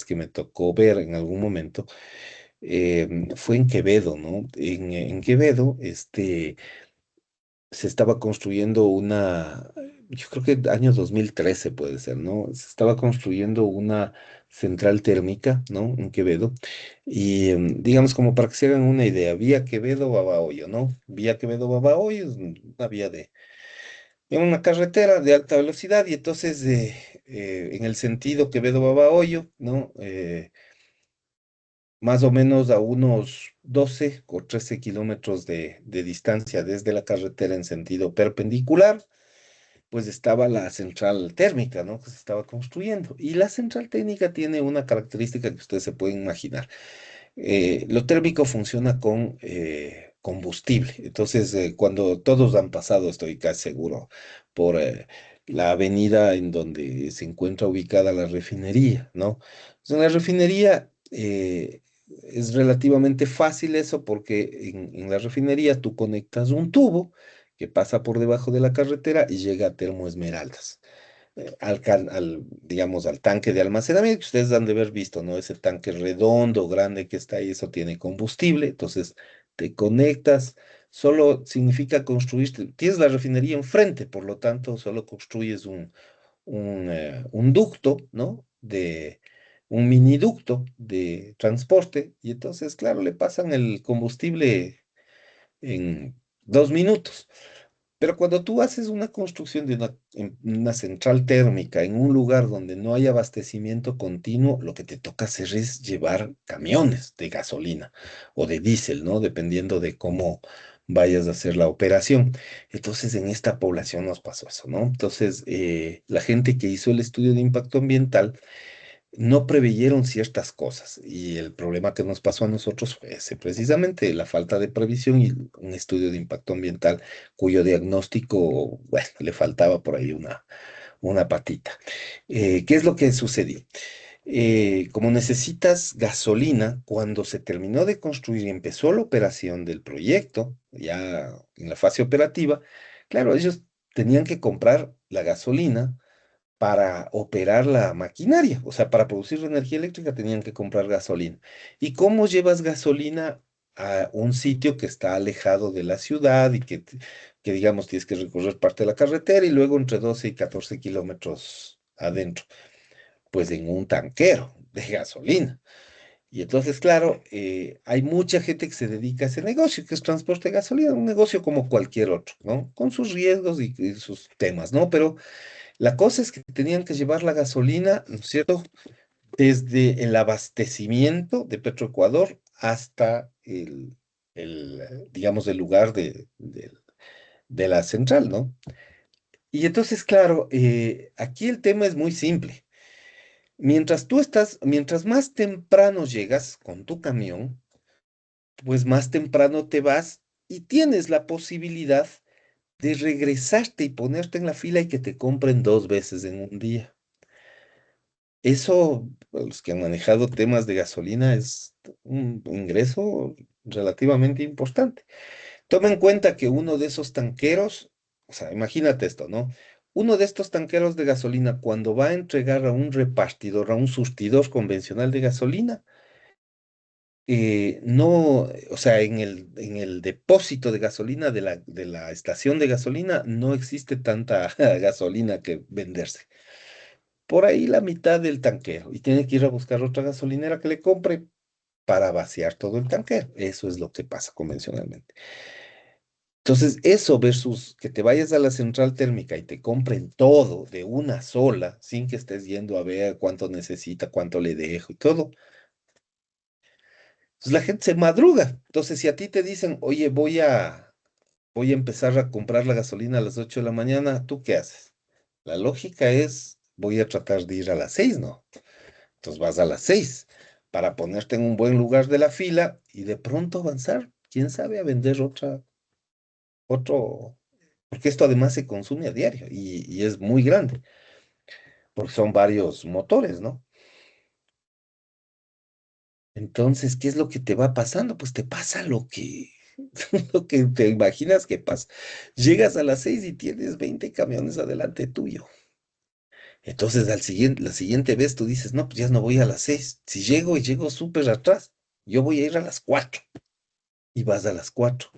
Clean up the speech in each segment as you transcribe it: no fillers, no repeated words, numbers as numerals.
que me tocó ver en algún momento, fue en Quevedo, ¿no? En Quevedo, se estaba construyendo yo creo que año 2013 puede ser, ¿no? Se estaba construyendo una central térmica, ¿no? En Quevedo. Y digamos, como para que se hagan una idea, vía Quevedo, Babahoyo, ¿no? Vía Quevedo, Babahoyo es una vía en una carretera de alta velocidad y entonces en el sentido Quevedo-Babahoyo, ¿no? Más o menos a unos 12 o 13 kilómetros de distancia desde la carretera en sentido perpendicular, pues estaba la central térmica, ¿no? Que se estaba construyendo. Y la central térmica tiene una característica que ustedes se pueden imaginar. Lo térmico funciona con combustible. Entonces, cuando todos han pasado, estoy casi seguro, por la avenida en donde se encuentra ubicada la refinería, ¿no? Entonces, en la refinería es relativamente fácil eso porque en la refinería tú conectas un tubo que pasa por debajo de la carretera y llega a Termoesmeraldas digamos, al tanque de almacenamiento que ustedes han de haber visto, ¿no? Ese tanque redondo, grande que está ahí, eso tiene combustible, entonces te conectas, solo significa construir, tienes la refinería enfrente, por lo tanto, solo construyes un ducto, ¿no? Un miniducto de transporte, y entonces, claro, le pasan el combustible en 2 minutos. Pero cuando tú haces una construcción de una central térmica en un lugar donde no hay abastecimiento continuo, lo que te toca hacer es llevar camiones de gasolina o de diésel, ¿no? Dependiendo de cómo vayas a hacer la operación. Entonces, en esta población nos pasó eso, ¿no? Entonces, la gente que hizo el estudio de impacto ambiental no preveyeron ciertas cosas y el problema que nos pasó a nosotros fue ese, precisamente la falta de previsión y un estudio de impacto ambiental cuyo diagnóstico, bueno, le faltaba por ahí una patita. ¿Qué es lo que sucedió? Como necesitas gasolina, cuando se terminó de construir y empezó la operación del proyecto, ya en la fase operativa, claro, ellos tenían que comprar la gasolina para operar la maquinaria, o sea, para producir energía eléctrica tenían que comprar gasolina. ¿Y cómo llevas gasolina a un sitio que está alejado de la ciudad y que digamos tienes que recorrer parte de la carretera y luego entre 12 y 14 kilómetros adentro? Pues en un tanquero de gasolina. Y entonces, claro, hay mucha gente que se dedica a ese negocio, que es transporte de gasolina, un negocio como cualquier otro, ¿no? Con sus riesgos y sus temas, ¿no? Pero la cosa es que tenían que llevar la gasolina, ¿no es cierto?, desde el abastecimiento de Petroecuador hasta digamos, el lugar de la central, ¿no? Y entonces, claro, aquí el tema es muy simple. Mientras más temprano llegas con tu camión, pues más temprano te vas y tienes la posibilidad de regresarte y ponerte en la fila y que te compren 2 veces en un día. Eso, para los que han manejado temas de gasolina, es un ingreso relativamente importante. Toma en cuenta que uno de esos tanqueros, o sea, imagínate esto, ¿no? Uno de estos tanqueros de gasolina, cuando va a entregar a un repartidor, a un surtidor convencional de gasolina, no, o sea, en el depósito de gasolina de la estación de gasolina no existe tanta gasolina que venderse. Por ahí la mitad del tanquero y tiene que ir a buscar otra gasolinera que le compre para vaciar todo el tanquero. Eso es lo que pasa convencionalmente. Entonces, eso versus que te vayas a la central térmica y te compren todo de una sola, sin que estés yendo a ver cuánto necesita, cuánto le dejo y todo. Entonces la gente se madruga. Entonces, si a ti te dicen, oye, voy a empezar a comprar la gasolina a las 8 de la mañana, ¿tú qué haces? La lógica es, voy a tratar de ir a las 6, ¿no? Entonces vas a las 6 para ponerte en un buen lugar de la fila y de pronto avanzar, quién sabe, a vender otro, porque esto además se consume a diario y es muy grande, porque son varios motores, ¿no? Entonces, ¿qué es lo que te va pasando? Pues te pasa lo que te imaginas que pasa. Llegas a las 6 y tienes 20 camiones adelante tuyo. Entonces, la siguiente vez tú dices, no, pues ya no voy a las 6. Si llego y llego súper atrás, yo voy a ir a las 4 y vas a las 4.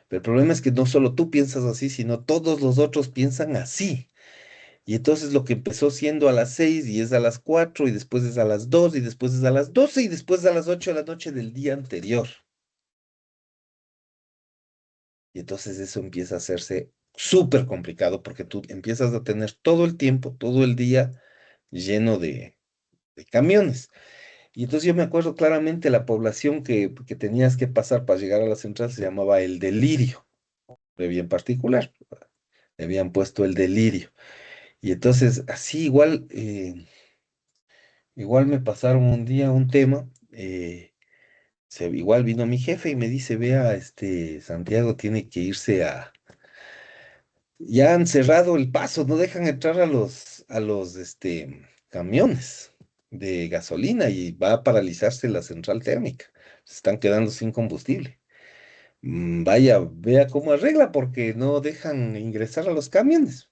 Pero el problema es que no solo tú piensas así, sino todos los otros piensan así. Y entonces lo que empezó siendo a las 6 y es a las 4 y después es a las 2 y después es a las 12 y después es a las 8 de la noche del día anterior. Y entonces eso empieza a hacerse súper complicado porque tú empiezas a tener todo el tiempo, todo el día lleno de camiones. Y entonces yo me acuerdo claramente la población que tenías que pasar para llegar a la central se llamaba El Delirio, de bien particular. Le habían puesto El Delirio. Y entonces así igual me pasaron un día un tema. Igual vino mi jefe y me dice, vea, Santiago tiene que irse a... Ya han cerrado el paso, no dejan entrar a los camiones de gasolina y va a paralizarse la central térmica. Se están quedando sin combustible. Vaya, vea cómo arregla porque no dejan ingresar a los camiones.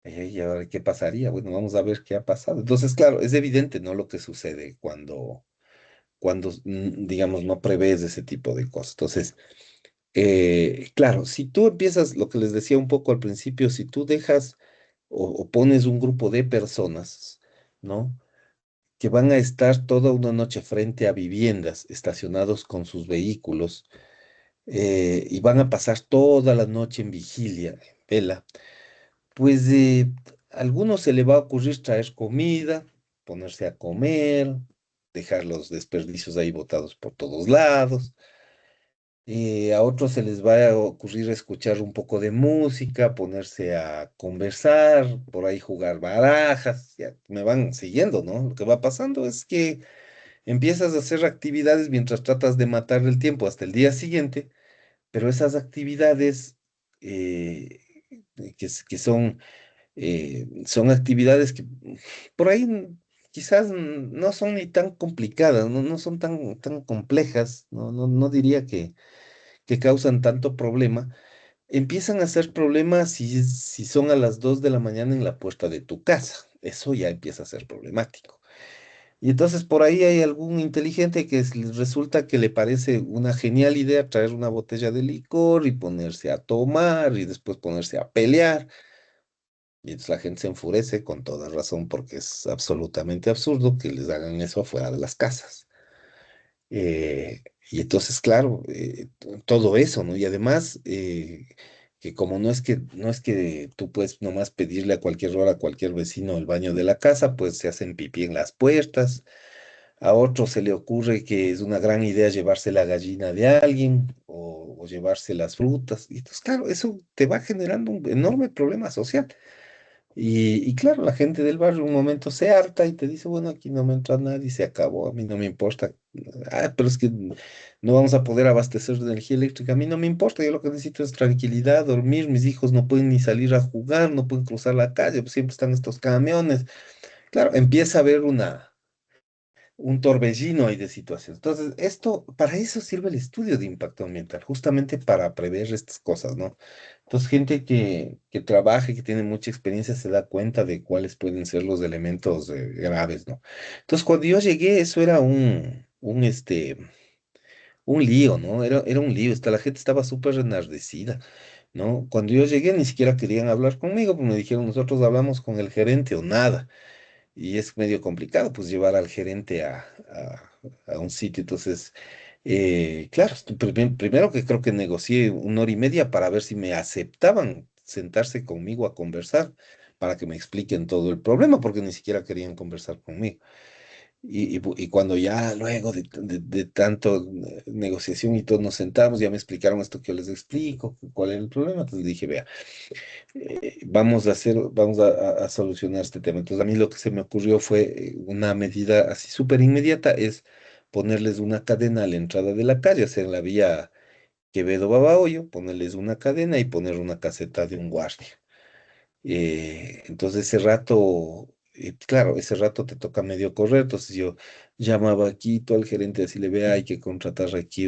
¿Y ahora qué pasaría? Bueno, vamos a ver qué ha pasado. Entonces, claro, es evidente, ¿no? Lo que sucede cuando, digamos, no prevés ese tipo de cosas. Entonces, claro, si tú empiezas, lo que les decía un poco al principio, si tú dejas o pones un grupo de personas, ¿no? Que van a estar toda una noche frente a viviendas, estacionados con sus vehículos, y van a pasar toda la noche en vigilia, en vela, pues a algunos se le va a ocurrir traer comida, ponerse a comer, dejar los desperdicios ahí botados por todos lados. A otros se les va a ocurrir escuchar un poco de música, ponerse a conversar, por ahí jugar barajas, ya me van siguiendo, ¿no? Lo que va pasando es que empiezas a hacer actividades mientras tratas de matar el tiempo hasta el día siguiente, pero esas actividades eh, que son actividades que por ahí quizás no son ni tan complicadas, no son tan complejas, no diría que causan tanto problema, empiezan a ser problemas si son a las 2 de la mañana en la puerta de tu casa. Eso ya empieza a ser problemático. Y entonces por ahí hay algún inteligente que resulta que le parece una genial idea traer una botella de licor y ponerse a tomar y después ponerse a pelear. Y entonces la gente se enfurece con toda razón porque es absolutamente absurdo que les hagan eso afuera de las casas. Y entonces, claro, todo eso, ¿no? Y además, que como no es que tú puedes nomás pedirle a cualquier hora a cualquier vecino el baño de la casa, pues se hacen pipí en las puertas. A otro se le ocurre que es una gran idea llevarse la gallina de alguien o llevarse las frutas. Y entonces, claro, eso te va generando un enorme problema social. Y claro, la gente del barrio un momento se harta y te dice, bueno, aquí no me entra nadie, se acabó, a mí no me importa. Ah, pero es que no vamos a poder abastecer de energía eléctrica, a mí no me importa, yo lo que necesito es tranquilidad, dormir, mis hijos no pueden ni salir a jugar, no pueden cruzar la calle, pues siempre están estos camiones. Claro, empieza a haber un torbellino ahí de situaciones. Entonces, para eso sirve el estudio de impacto ambiental, justamente para prever estas cosas, ¿no? Entonces, gente que trabaja y que tiene mucha experiencia se da cuenta de cuáles pueden ser los elementos graves, ¿no? Entonces, cuando yo llegué, eso era un lío, ¿no? Era un lío, la gente estaba súper enardecida, ¿no? Cuando yo llegué, ni siquiera querían hablar conmigo, pues me dijeron, nosotros hablamos con el gerente o nada. Y es medio complicado, pues, llevar al gerente a un sitio. Entonces, claro, primero que creo que negocié 1 hora y media para ver si me aceptaban sentarse conmigo a conversar, para que me expliquen todo el problema, porque ni siquiera querían conversar conmigo. Y cuando ya luego de tanto negociación y todo nos sentamos, ya me explicaron esto que yo les explico, cuál era el problema. Entonces dije, vea, vamos a solucionar este tema. Entonces, a mí lo que se me ocurrió fue una medida así súper inmediata, es ponerles una cadena a la entrada de la calle, o sea, en la vía Quevedo-Babahoyo, ponerles una cadena y poner una caseta de un guardia. Entonces, claro, ese rato te toca medio correr, entonces yo llamaba aquí todo al gerente, así le vea, hay que contratar aquí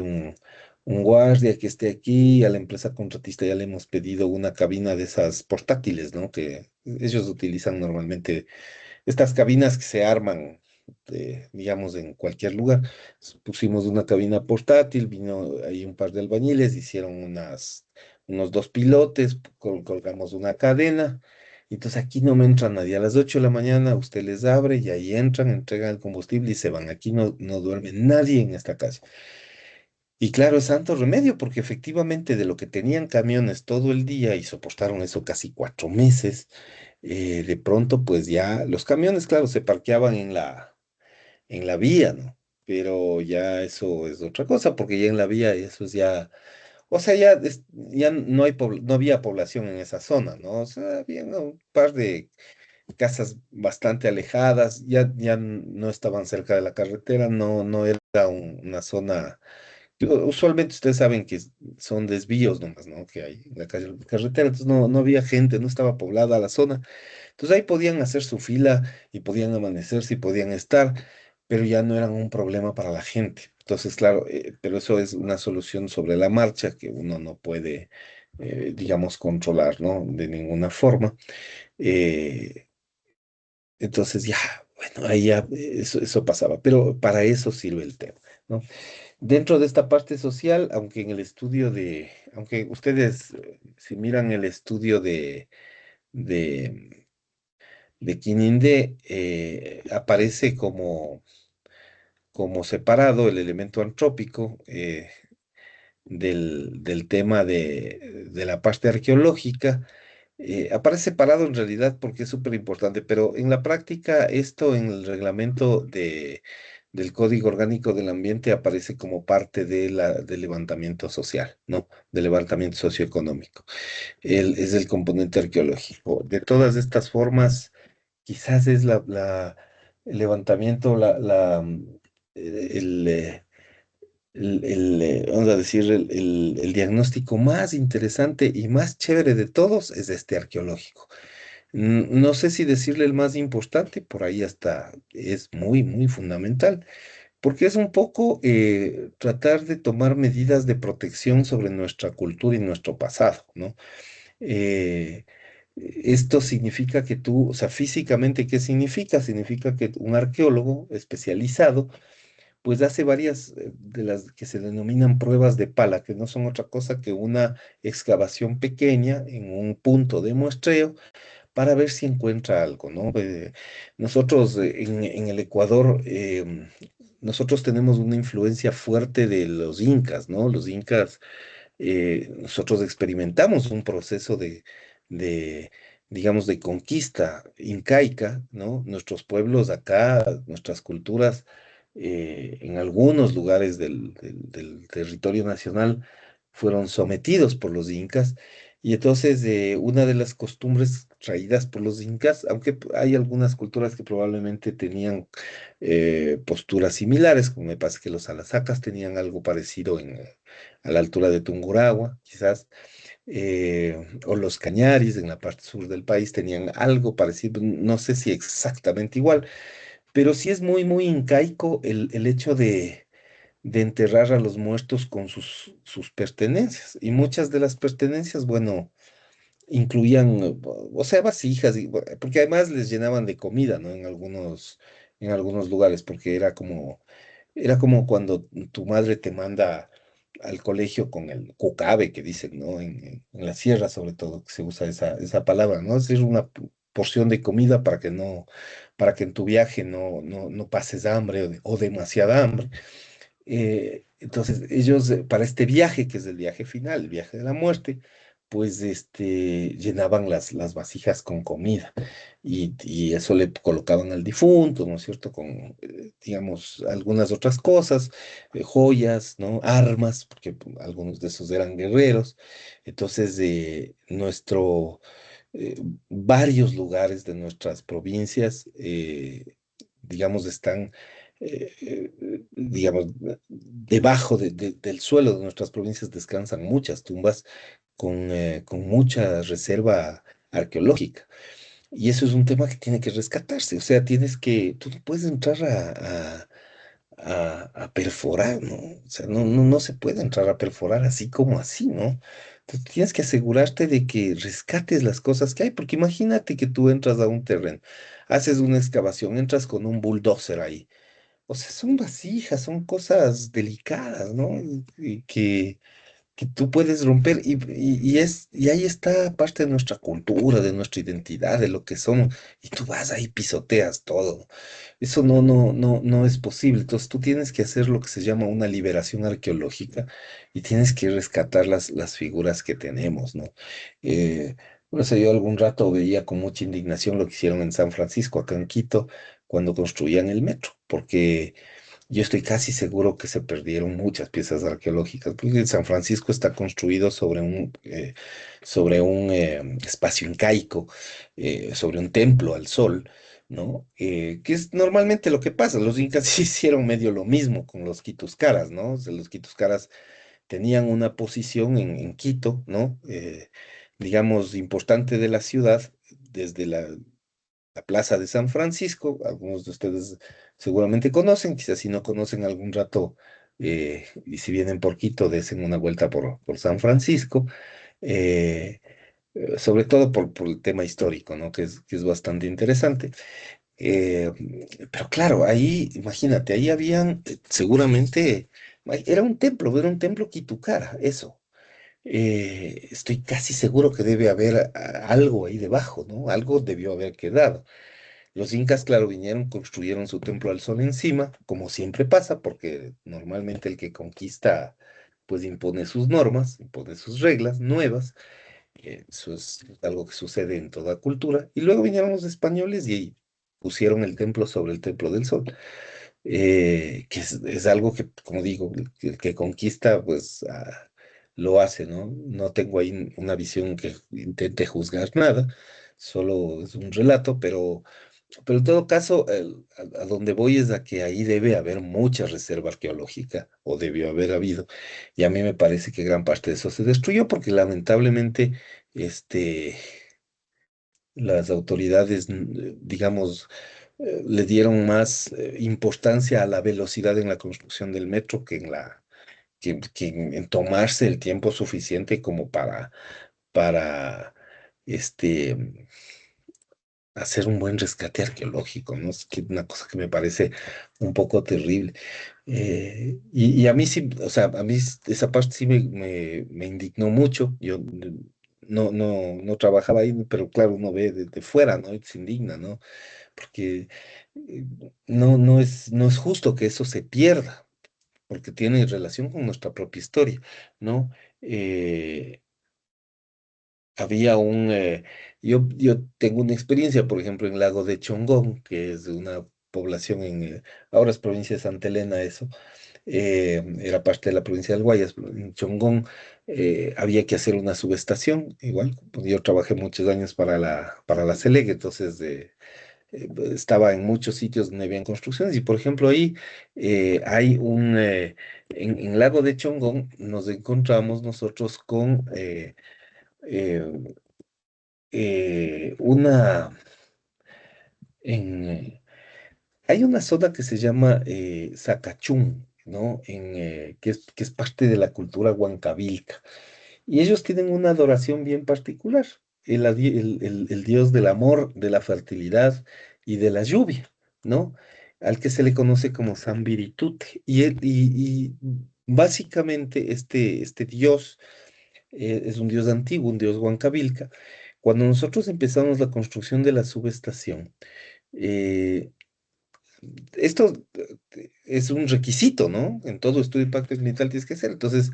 un guardia que esté aquí, a la empresa contratista ya le hemos pedido una cabina de esas portátiles, ¿no? Que ellos utilizan normalmente estas cabinas que se arman, digamos, en cualquier lugar. Pusimos una cabina portátil, vino ahí un par de albañiles, hicieron unos dos pilotes, colgamos una cadena. Entonces aquí no me entra nadie. A las 8 de la mañana usted les abre y ahí entran, entregan el combustible y se van. Aquí no duerme nadie en esta casa. Y claro, es santo remedio, porque efectivamente de lo que tenían camiones todo el día y soportaron eso casi 4 meses, de pronto pues ya los camiones, claro, se parqueaban en la vía, ¿no? Pero ya eso es otra cosa, porque ya en la vía eso es ya, o sea, ya, ya no no había población en esa zona, ¿no? O sea, había un par de casas bastante alejadas, ya no estaban cerca de la carretera, no era una zona. Usualmente ustedes saben que son desvíos nomás, ¿no? Que hay en la carretera, entonces no había gente, no estaba poblada la zona. Entonces ahí podían hacer su fila y podían amanecerse y podían estar, pero ya no eran un problema para la gente. Entonces, claro, pero eso es una solución sobre la marcha que uno no puede, digamos, controlar, ¿no? De ninguna forma. Eh, entonces ya, bueno, ahí ya eso pasaba, pero para eso sirve el tema, ¿no? Dentro de esta parte social, aunque en el estudio aunque ustedes, si miran el estudio de, de Kininde, aparece como separado el elemento antrópico del tema de la parte arqueológica. Aparece separado en realidad porque es súper importante, pero en la práctica esto en el reglamento del Código Orgánico del Ambiente aparece como parte del levantamiento social, ¿no? Del levantamiento socioeconómico. Es el componente arqueológico. De todas estas formas, quizás es el levantamiento, el, eh, vamos a decir, el diagnóstico más interesante y más chévere de todos es este arqueológico. No sé si decirle el más importante, por ahí hasta es muy fundamental, porque es un poco tratar de tomar medidas de protección sobre nuestra cultura y nuestro pasado, ¿no? Eh, Esto significa que tú, o sea, físicamente, ¿qué significa? Significa que un arqueólogo especializado pues hace varias de las que se denominan pruebas de pala, que no son otra cosa que una excavación pequeña en un punto de muestreo para ver si encuentra algo, ¿no? Nosotros en el Ecuador, nosotros tenemos una influencia fuerte de los incas, ¿no? Los incas, nosotros experimentamos un proceso de, digamos, de conquista incaica, ¿no? Nuestros pueblos acá, nuestras culturas, en algunos lugares del territorio nacional fueron sometidos por los incas. Y entonces, una de las costumbres traídas por los incas, aunque hay algunas culturas que probablemente tenían posturas similares, como me parece que los alasacas tenían algo parecido a la altura de Tungurahua, quizás, o los cañaris en la parte sur del país tenían algo parecido, no sé si exactamente igual, pero sí es muy incaico el hecho de enterrar a los muertos con sus pertenencias. Y muchas de las pertenencias, bueno, incluían, o sea, vasijas, porque además les llenaban de comida, ¿no? En algunos lugares, porque era como cuando tu madre te manda al colegio con el cucabe, que dicen, ¿no? En la sierra, sobre todo, que se usa esa palabra, ¿no? Es decir, una porción de comida para que en tu viaje no pases hambre o demasiada hambre. Entonces, ellos para este viaje, que es el viaje final, el viaje de la muerte, pues llenaban las vasijas con comida y eso le colocaban al difunto, ¿no es cierto? Con, digamos, algunas otras cosas, joyas, ¿no? Armas, porque algunos de esos eran guerreros. Entonces, eh, varios lugares de nuestras provincias, digamos, están digamos, debajo del suelo de nuestras provincias descansan muchas tumbas con mucha reserva arqueológica. Y eso es un tema que tiene que rescatarse. O sea, tú no puedes entrar a perforar, ¿no? O sea, no se puede entrar a perforar así como así, ¿no? Entonces tienes que asegurarte de que rescates las cosas que hay, porque imagínate que tú entras a un terreno, haces una excavación, entras con un bulldozer ahí. O sea, son vasijas, son cosas delicadas, ¿no? Y que tú puedes romper y ahí está parte de nuestra cultura, de nuestra identidad, de lo que somos, y tú vas ahí pisoteas todo. Eso no es posible. Entonces tú tienes que hacer lo que se llama una liberación arqueológica y tienes que rescatar las figuras que tenemos, ¿no? Eh, por eso yo algún rato veía con mucha indignación lo que hicieron en San Francisco, acá en Quito, cuando construían el metro, porque yo estoy casi seguro que se perdieron muchas piezas arqueológicas, porque San Francisco está construido sobre un espacio incaico, sobre un templo al sol, ¿no? Que es normalmente lo que pasa. Los incas hicieron medio lo mismo con los quituscaras, ¿no? O sea, los quituscaras tenían una posición en Quito, ¿no? Digamos, importante de la ciudad, desde la Plaza de San Francisco. Algunos de ustedes seguramente conocen, quizás si no conocen algún rato, y si vienen por Quito, desen una vuelta por San Francisco, eh, sobre todo por el tema histórico, ¿no? Que es bastante interesante. Eh, pero claro, ahí, imagínate, ahí habían seguramente, era un templo Quitukara, eso. Estoy casi seguro que debe haber algo ahí debajo, ¿no? Algo debió haber quedado. Los incas, claro, vinieron, construyeron su templo al sol encima, como siempre pasa, porque normalmente el que conquista, pues impone sus normas, impone sus reglas nuevas. Eso es algo que sucede en toda cultura. Y luego vinieron los españoles y pusieron el templo sobre el templo del sol, que es algo que, como digo, el que conquista, pues lo hace, ¿no? No tengo ahí una visión que intente juzgar nada, solo es un relato, pero en todo caso, a donde voy es a que ahí debe haber mucha reserva arqueológica, o debió haber habido, y a mí me parece que gran parte de eso se destruyó porque lamentablemente este, las autoridades, digamos, le dieron más importancia a la velocidad en la construcción del metro que en tomarse el tiempo suficiente como para este, hacer un buen rescate arqueológico, ¿no? Es que una cosa que me parece un poco terrible. Y a mí sí, o sea, a mí esa parte sí me indignó mucho. Yo no trabajaba ahí, pero claro, uno ve desde fuera, ¿no? Y se indigna, ¿no? Porque eh, no es justo que eso se pierda, porque tiene relación con nuestra propia historia, ¿no? Eh, había yo tengo una experiencia, por ejemplo, en Lago de Chongón, que es una población ahora es provincia de Santa Elena, eso, era parte de la provincia del Guayas. Pero en Chongón había que hacer una subestación, igual, pues yo trabajé muchos años para la CELEC, entonces estaba en muchos sitios donde habían construcciones, y por ejemplo ahí hay en Lago de Chongón nos encontramos nosotros con eh, una, en, hay una zona que se llama Sacachún, ¿no? Que es parte de la cultura huancabilca. Y ellos tienen una adoración bien particular, el dios del amor, de la fertilidad y de la lluvia, ¿no? Al que se le conoce como San Viritute. Y básicamente este dios es un dios antiguo, un dios huancabilca. Cuando nosotros empezamos la construcción de la subestación, eh, esto es un requisito, ¿no? En todo estudio de impacto ambiental tienes que hacer. Entonces,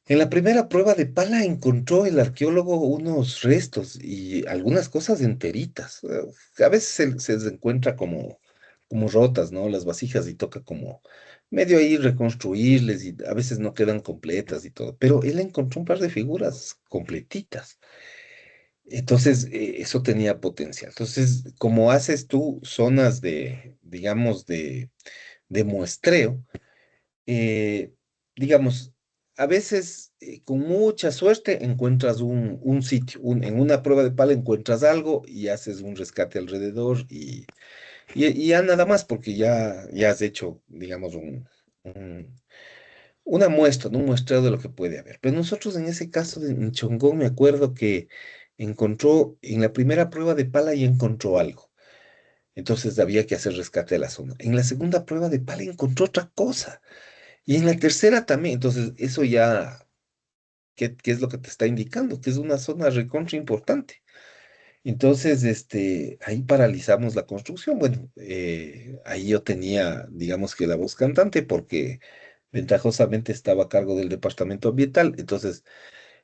en la primera prueba de pala encontró el arqueólogo unos restos y algunas cosas enteritas. A veces se encuentra como rotas, ¿no? Las vasijas y toca como medio ahí reconstruirles y a veces no quedan completas y todo. Pero él encontró un par de figuras completitas. Entonces, eso tenía potencial. Entonces, como haces tú zonas digamos, de muestreo, eh, digamos, a veces con mucha suerte encuentras un sitio, en una prueba de pala encuentras algo y haces un rescate alrededor Y ya nada más, porque ya has hecho, digamos, una muestra, ¿no? Un muestreo de lo que puede haber. Pero nosotros en ese caso en Chongón me acuerdo que encontró, en la primera prueba de pala ya encontró algo. Entonces había que hacer rescate de la zona. En la segunda prueba de pala encontró otra cosa. Y en la tercera también. Entonces eso ya, ¿qué es lo que te está indicando? Que es una zona recontra importante. Entonces, ahí paralizamos la construcción. Bueno, ahí yo tenía, digamos que la voz cantante porque ventajosamente estaba a cargo del departamento ambiental. Entonces,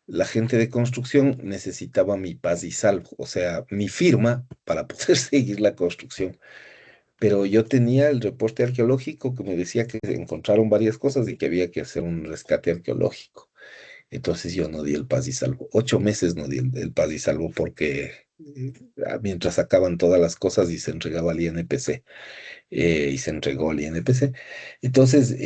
la gente de construcción necesitaba mi paz y salvo, o sea, mi firma para poder seguir la construcción. Pero yo tenía el reporte arqueológico que me decía que encontraron varias cosas y que había que hacer un rescate arqueológico. Entonces yo no di el paz y salvo. 8 meses no di el paz y salvo porque mientras sacaban todas las cosas y se entregaba al INPC, y se entregó al INPC. Entonces,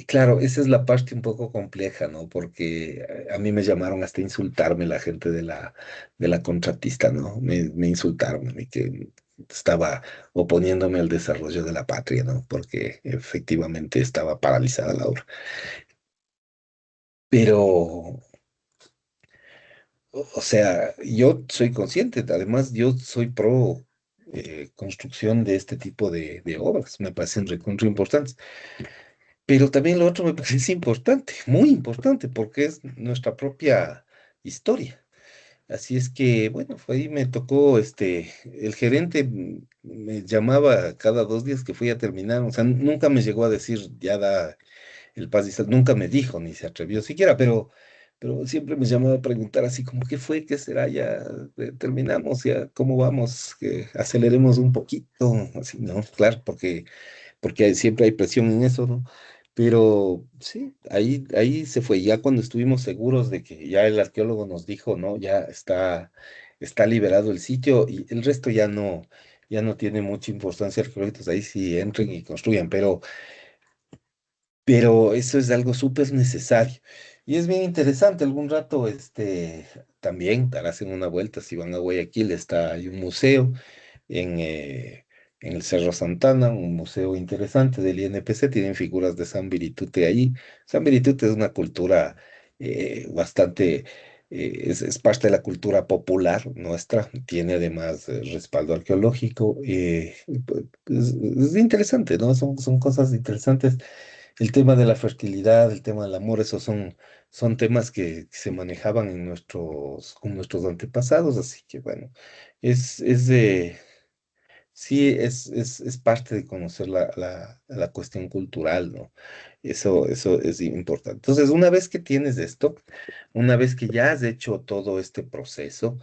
claro, esa es la parte un poco compleja, ¿no? Porque a mí me llamaron hasta insultarme la gente de la contratista, ¿no? Me insultaron, y que estaba oponiéndome al desarrollo de la patria, ¿no? Porque efectivamente estaba paralizada la obra. Pero, o sea, yo soy consciente, además yo soy pro construcción de este tipo de obras, me parecen recontra importantes. Pero también lo otro me parece importante, muy importante, porque es nuestra propia historia. Así es que, bueno, fue ahí me tocó, el gerente me llamaba cada 2 días que fui a terminar, o sea, nunca me llegó a decir, ya da el paz y nunca me dijo, ni se atrevió siquiera, pero siempre me llamaba a preguntar así como, ¿qué fue? ¿Qué será? Ya terminamos, ya, ¿cómo vamos? Que aceleremos un poquito, así, ¿no? Claro, porque siempre hay presión en eso, ¿no? Pero sí, ahí se fue. Ya cuando estuvimos seguros de que ya el arqueólogo nos dijo, no, ya está liberado el sitio y el resto ya no tiene mucha importancia arqueológica, ahí sí entren y construyan, pero eso es algo súper necesario. Y es bien interesante, algún rato también darás en una vuelta, si van a Guayaquil, hay un museo en, eh, en el Cerro Santana, un museo interesante del INPC, tienen figuras de San Viritute ahí. San Viritute es una cultura bastante, es parte de la cultura popular nuestra, tiene además respaldo arqueológico, es interesante, ¿no? Son cosas interesantes. El tema de la fertilidad, el tema del amor, esos son temas que se manejaban con nuestros antepasados, así que bueno, es de, sí, es parte de conocer la cuestión cultural, ¿no? Eso es importante. Entonces, una vez que tienes esto, una vez que ya has hecho todo este proceso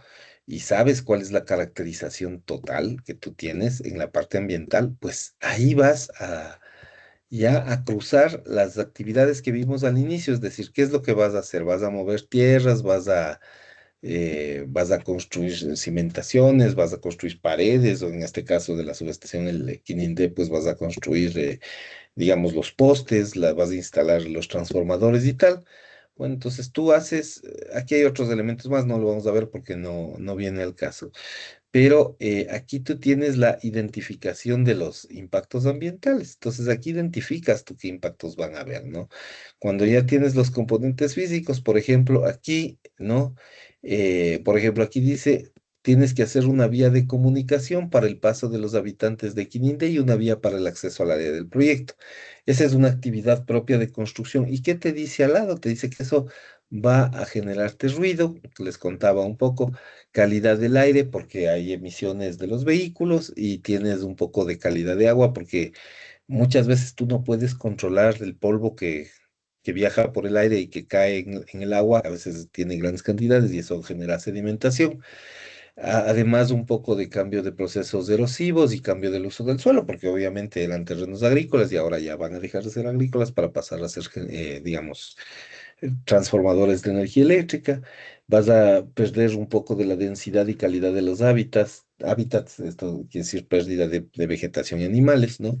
y sabes cuál es la caracterización total que tú tienes en la parte ambiental, pues ahí vas ya a cruzar las actividades que vimos al inicio, es decir, ¿qué es lo que vas a hacer? ¿Vas a mover tierras? ¿Vas a construir cimentaciones? ¿Vas a construir paredes? O en este caso de la subestación, el Quinindé, pues vas a construir, digamos, los postes, vas a instalar los transformadores y tal. Bueno, entonces tú haces, aquí hay otros elementos más, no lo vamos a ver porque no viene al caso, pero aquí tú tienes la identificación de los impactos ambientales. Entonces aquí identificas tú qué impactos van a haber, ¿no? Cuando ya tienes los componentes físicos, por ejemplo, aquí, ¿no? Por ejemplo, aquí dice, tienes que hacer una vía de comunicación para el paso de los habitantes de Quinindé y una vía para el acceso al área del proyecto. Esa es una actividad propia de construcción. ¿Y qué te dice al lado? Te dice que eso va a generarte ruido, les contaba un poco calidad del aire porque hay emisiones de los vehículos y tienes un poco de calidad de agua porque muchas veces tú no puedes controlar el polvo que viaja por el aire y que cae en el agua, a veces tiene grandes cantidades y eso genera sedimentación. Además, un poco de cambio de procesos erosivos y cambio del uso del suelo, porque obviamente eran terrenos agrícolas y ahora ya van a dejar de ser agrícolas para pasar a ser, digamos, transformadores de energía eléctrica, vas a perder un poco de la densidad y calidad de los hábitats, esto quiere decir pérdida de vegetación y animales, ¿no?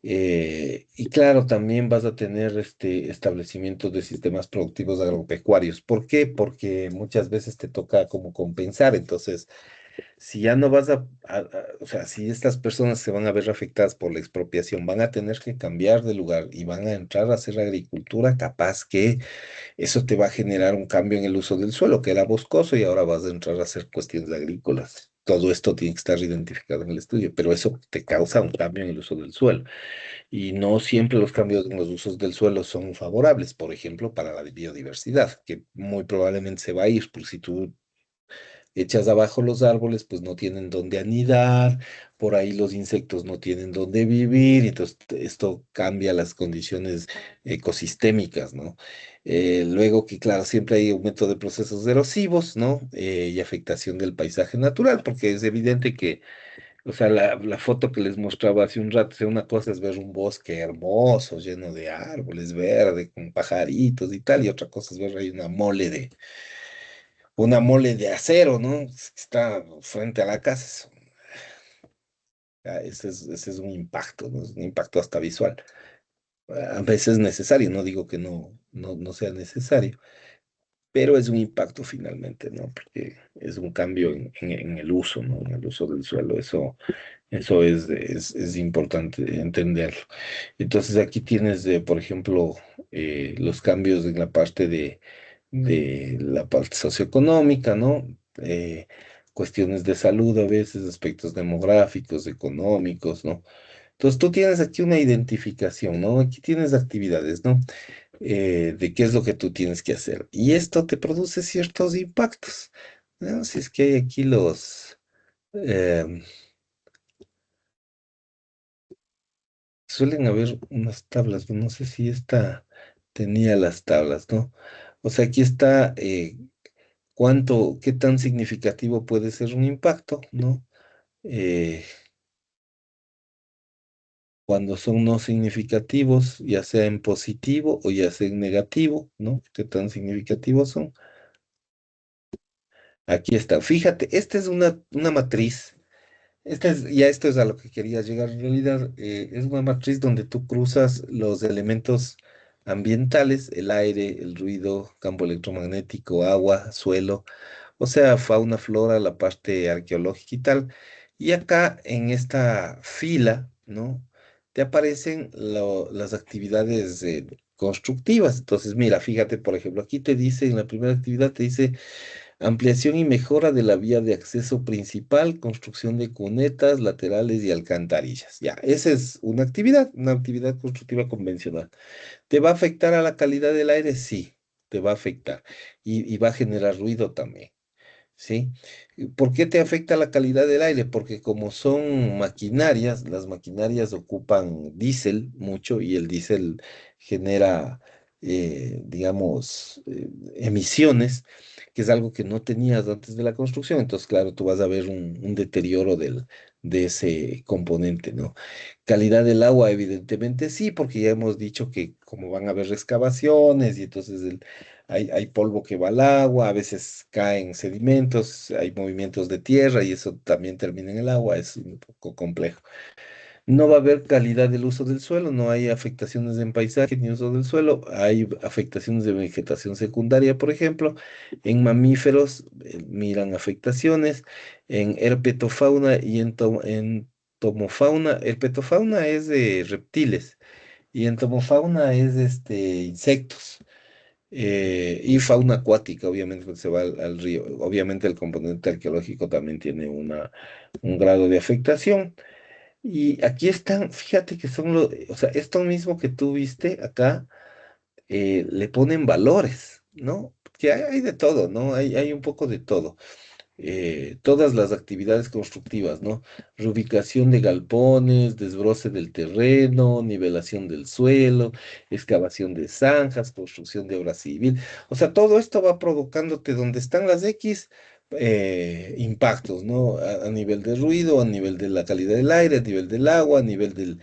Y claro, también vas a tener este establecimiento de sistemas productivos agropecuarios. ¿Por qué? Porque muchas veces te toca como compensar, entonces si ya no vas o sea, si estas personas se van a ver afectadas por la expropiación, van a tener que cambiar de lugar y van a entrar a hacer agricultura, capaz que eso te va a generar un cambio en el uso del suelo, que era boscoso y ahora vas a entrar a hacer cuestiones agrícolas. Todo esto tiene que estar identificado en el estudio, pero eso te causa un cambio en el uso del suelo. Y no siempre los cambios en los usos del suelo son favorables, por ejemplo, para la biodiversidad, que muy probablemente se va a ir, por si tú echas abajo los árboles, pues no tienen dónde anidar, por ahí los insectos no tienen dónde vivir, entonces esto cambia las condiciones ecosistémicas, ¿no? Luego que, claro, siempre hay aumento de procesos erosivos, ¿no? Y afectación del paisaje natural, porque es evidente que, o sea, la foto que les mostraba hace un rato, o sea, una cosa es ver un bosque hermoso, lleno de árboles, verde, con pajaritos y tal, y otra cosa es ver ahí una mole de acero, ¿no? Que está frente a la casa. Ese es un impacto, ¿no? Es un impacto hasta visual. A veces necesario, no digo que no sea necesario, pero es un impacto finalmente, ¿no? Porque es un cambio en el uso, ¿no? En el uso del suelo. Eso es importante entenderlo. Entonces aquí tienes, por ejemplo, los cambios en la parte de la parte socioeconómica, ¿no? Cuestiones de salud a veces, aspectos demográficos, económicos, ¿no? Entonces tú tienes aquí una identificación, ¿no? Aquí tienes actividades, ¿no? De qué es lo que tú tienes que hacer. Y esto te produce ciertos impactos, ¿no? Si es que hay aquí em, suelen haber unas tablas, no sé si esta tenía las tablas, ¿no? O sea, aquí está qué tan significativo puede ser un impacto, ¿no? Eh, Cuando son no significativos, ya sea en positivo o ya sea en negativo, ¿no? ¿Qué tan significativos son? Aquí está. Fíjate, esta es una matriz. Ya esto es a lo que quería llegar en realidad. Es una matriz donde tú cruzas los elementos ambientales, el aire, el ruido, campo electromagnético, agua, suelo, o sea, fauna, flora, la parte arqueológica y tal. Y acá en esta fila, ¿no? Te aparecen las actividades constructivas. Entonces, mira, fíjate, por ejemplo, aquí te dice, en la primera actividad te dice ampliación y mejora de la vía de acceso principal, construcción de cunetas, laterales y alcantarillas. Ya, esa es una actividad constructiva convencional. ¿Te va a afectar a la calidad del aire? Sí, te va a afectar. Y va a generar ruido también. ¿Sí? ¿Por qué te afecta la calidad del aire? Porque como son maquinarias, las maquinarias ocupan diésel mucho y el diésel genera, digamos, emisiones, que es algo que no tenías antes de la construcción. Entonces, claro, tú vas a ver un deterioro de ese componente, ¿no? Calidad del agua, evidentemente sí, porque ya hemos dicho que como van a haber excavaciones y entonces hay polvo que va al agua, a veces caen sedimentos, hay movimientos de tierra y eso también termina en el agua, es un poco complejo. No va a haber calidad del uso del suelo, no hay afectaciones en paisaje ni uso del suelo, hay afectaciones de vegetación secundaria, por ejemplo, en mamíferos miran afectaciones, en herpetofauna y en tomofauna, herpetofauna es de reptiles y en tomofauna es insectos. Y fauna acuática, obviamente, cuando se va al río. Obviamente el componente arqueológico también tiene un grado de afectación. Y aquí están, fíjate que o sea, esto mismo que tú viste acá, le ponen valores, ¿no? Que hay de todo, ¿no? Hay un poco de todo. Todas las actividades constructivas, ¿no? Reubicación de galpones, desbroce del terreno, nivelación del suelo, excavación de zanjas, construcción de obra civil. O sea, todo esto va provocándote donde están las X impactos, ¿no? A nivel de ruido, a nivel de la calidad del aire, a nivel del agua, a nivel de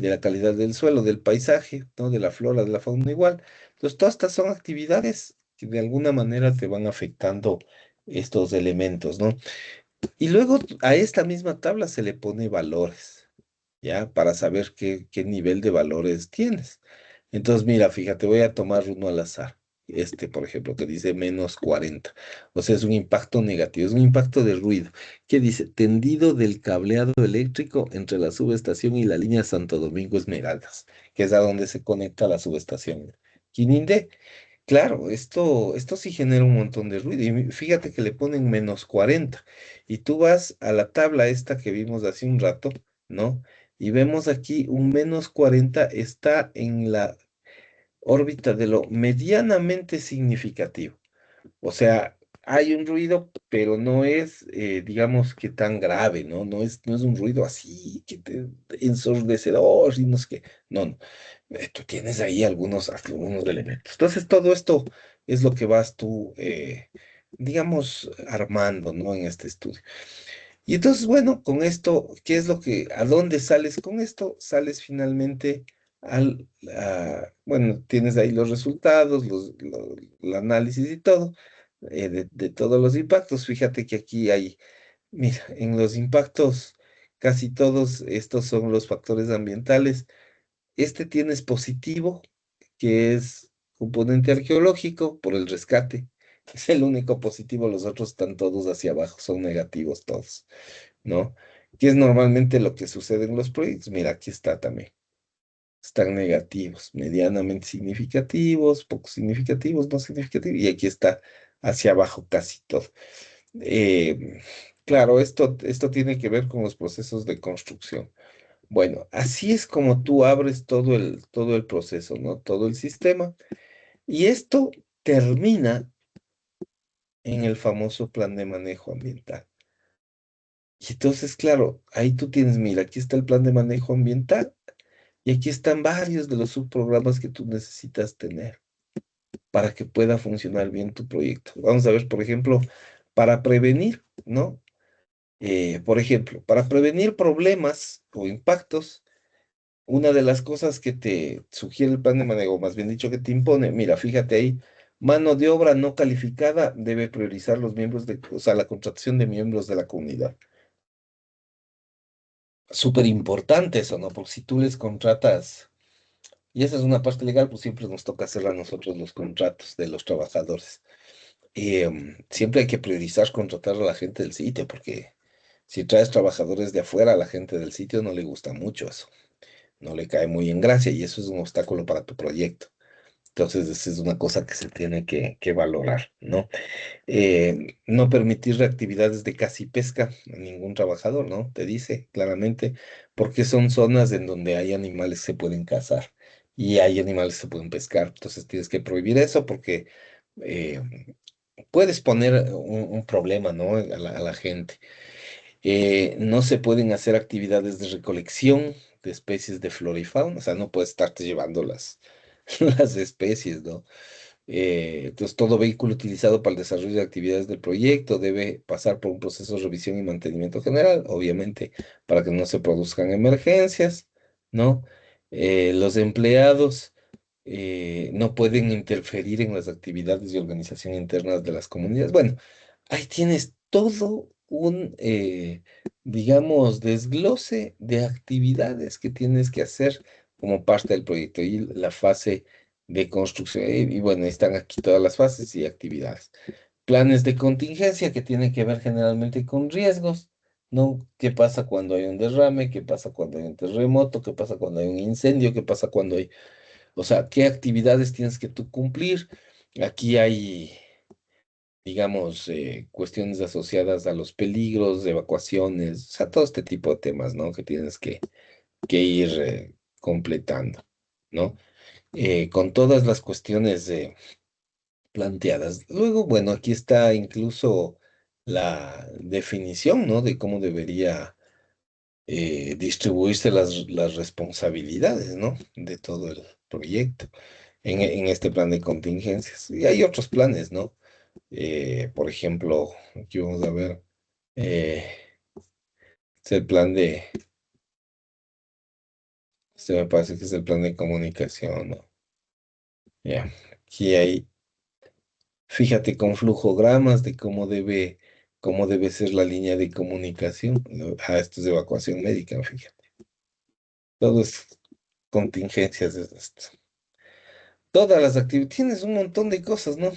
la calidad del suelo, del paisaje, ¿no? De la flora, de la fauna igual. Entonces, todas estas son actividades que de alguna manera te van afectando estos elementos, ¿no? Y luego a esta misma tabla se le pone valores, ¿ya? Para saber qué nivel de valores tienes. Entonces, mira, fíjate, voy a tomar uno al azar. este, por ejemplo, que dice -40. O sea, es un impacto negativo, es un impacto de ruido. ¿Qué dice? Tendido del cableado eléctrico entre la subestación y la línea Santo Domingo Esmeraldas, que es a donde se conecta la subestación Quinindé. Claro, esto sí genera un montón de ruido. Y fíjate que le ponen -40. Y tú vas a la tabla esta que vimos hace un rato, ¿no? Y vemos aquí un -40 está en la órbita de lo medianamente significativo. O sea, hay un ruido, pero no es, digamos que tan grave, ¿no? No es un ruido así que te ensordecedor y no sé qué. No, no. Tú tienes ahí algunos elementos. Entonces, todo esto es lo que vas tú, digamos, armando, ¿no? En este estudio. Y entonces, bueno, con esto, ¿a dónde sales con esto? Sales finalmente bueno, tienes ahí los resultados, el análisis y todo, de todos los impactos. Fíjate que aquí mira, en los impactos, casi todos estos son los factores ambientales. Este tienes positivo, que es componente arqueológico por el rescate. Es el único positivo, los otros están todos hacia abajo, son negativos todos. ¿No? Que es normalmente lo que sucede en los proyectos. Mira, aquí está también. Están negativos, medianamente significativos, poco significativos, no significativos, y aquí está hacia abajo casi todo. Eh, claro, esto tiene que ver con los procesos de construcción. Bueno, así es como tú abres todo el proceso, ¿no? Todo el sistema. Y esto termina en el famoso plan de manejo ambiental. Y entonces, claro, ahí tú tienes, mira, aquí está el plan de manejo ambiental y aquí están varios de los subprogramas que tú necesitas tener para que pueda funcionar bien tu proyecto. Vamos a ver, por ejemplo, para prevenir, ¿no? Por ejemplo, para prevenir problemas o impactos, una de las cosas que te sugiere el plan de manejo, más bien dicho, que te impone, mira, fíjate ahí, mano de obra no calificada debe priorizar los miembros o sea, la contratación de miembros de la comunidad. Súper importante eso, ¿no? Porque si tú les contratas, y esa es una parte legal, pues siempre nos toca hacer a nosotros los contratos de los trabajadores. Siempre hay que priorizar contratar a la gente del sitio, porque si traes trabajadores de afuera, a la gente del sitio no le gusta mucho eso, no le cae muy en gracia y eso es un obstáculo para tu proyecto. Entonces, esa es una cosa que se tiene que valorar, ¿no? No permitir actividades de caza y pesca a ningún trabajador, ¿no? Te dice claramente, porque son zonas en donde hay animales que se pueden cazar y hay animales que se pueden pescar. Entonces tienes que prohibir eso porque eh, puedes poner un problema, ¿no? A la gente. No se pueden hacer actividades de recolección de especies de flora y fauna, o sea, no puedes estarte llevando las especies, ¿no? Entonces, todo vehículo utilizado para el desarrollo de actividades del proyecto debe pasar por un proceso de revisión y mantenimiento general, obviamente, para que no se produzcan emergencias, ¿no? Los empleados no pueden interferir en las actividades y organización internas de las comunidades. Bueno, ahí tienes todo digamos, desglose de actividades que tienes que hacer como parte del proyecto y la fase de construcción. Y bueno, están aquí todas las fases y actividades. Planes de contingencia que tienen que ver generalmente con riesgos, ¿no? ¿Qué pasa cuando hay un derrame? ¿Qué pasa cuando hay un terremoto? ¿Qué pasa cuando hay un incendio? ¿Qué pasa cuando hay, o sea, qué actividades tienes que tú cumplir? Aquí hay, digamos, cuestiones asociadas a los peligros, de evacuaciones, o sea, todo este tipo de temas, ¿no? Que tienes que ir completando, ¿no? Con todas las cuestiones planteadas. Luego, bueno, aquí está incluso la definición, ¿no? De cómo debería distribuirse las responsabilidades, ¿no? De todo el proyecto en este plan de contingencias. Y hay otros planes, ¿no? Por ejemplo, aquí vamos a ver, eh, es el plan este me parece que es el plan de comunicación, ¿no? Ya, aquí hay, fíjate, con flujogramas de cómo debe ser la línea de comunicación. ¿No? Esto es de evacuación médica, fíjate. Todo es contingencias. Es esto. Todas las actividades, tienes un montón de cosas, ¿no?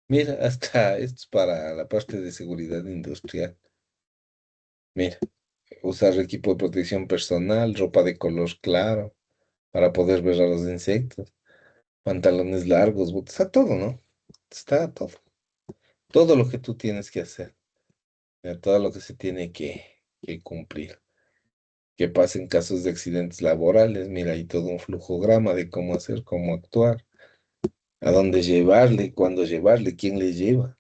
Mira, hasta esto es para la parte de seguridad industrial. Mira, usar equipo de protección personal, ropa de color claro para poder ver a los insectos, pantalones largos, botas, está todo, ¿no? Está todo. Todo lo que tú tienes que hacer, todo lo que se tiene que cumplir. Que pasen casos de accidentes laborales, mira, hay todo un flujograma de cómo hacer, cómo actuar, a dónde llevarle, cuándo llevarle, quién le lleva.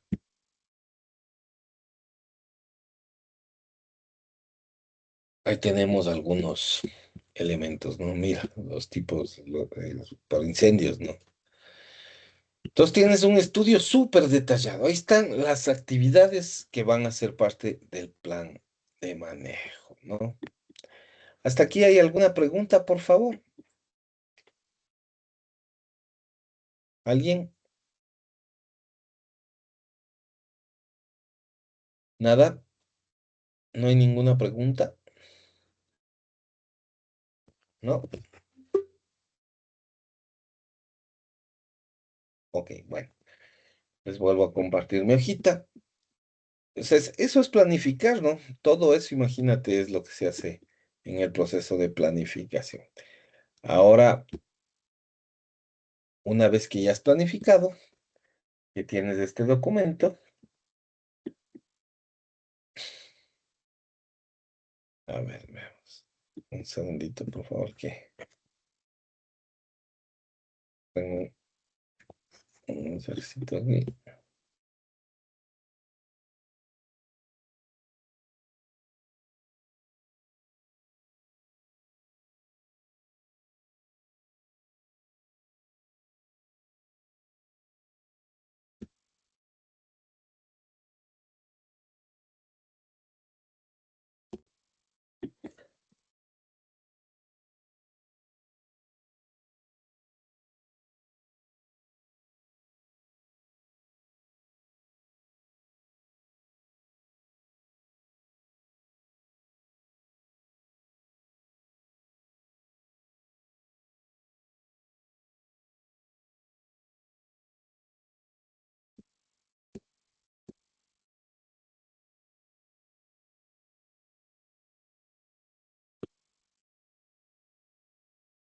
Ahí tenemos algunos elementos, ¿no? Mira, los tipos, por incendios, ¿no? Entonces tienes un estudio súper detallado. Ahí están las actividades que van a ser parte del plan de manejo, ¿no? ¿Hasta aquí hay alguna pregunta, por favor? ¿Alguien? ¿Nada? ¿No hay ninguna pregunta? ¿No? Ok, bueno, les vuelvo a compartir mi hojita. O sea, eso es planificar, ¿no? Todo eso, imagínate, es lo que se hace en el proceso de planificación. Ahora, una vez que ya has planificado, que tienes este documento, a ver, veamos. Un segundito, por favor, que tengo un ejercicio aquí.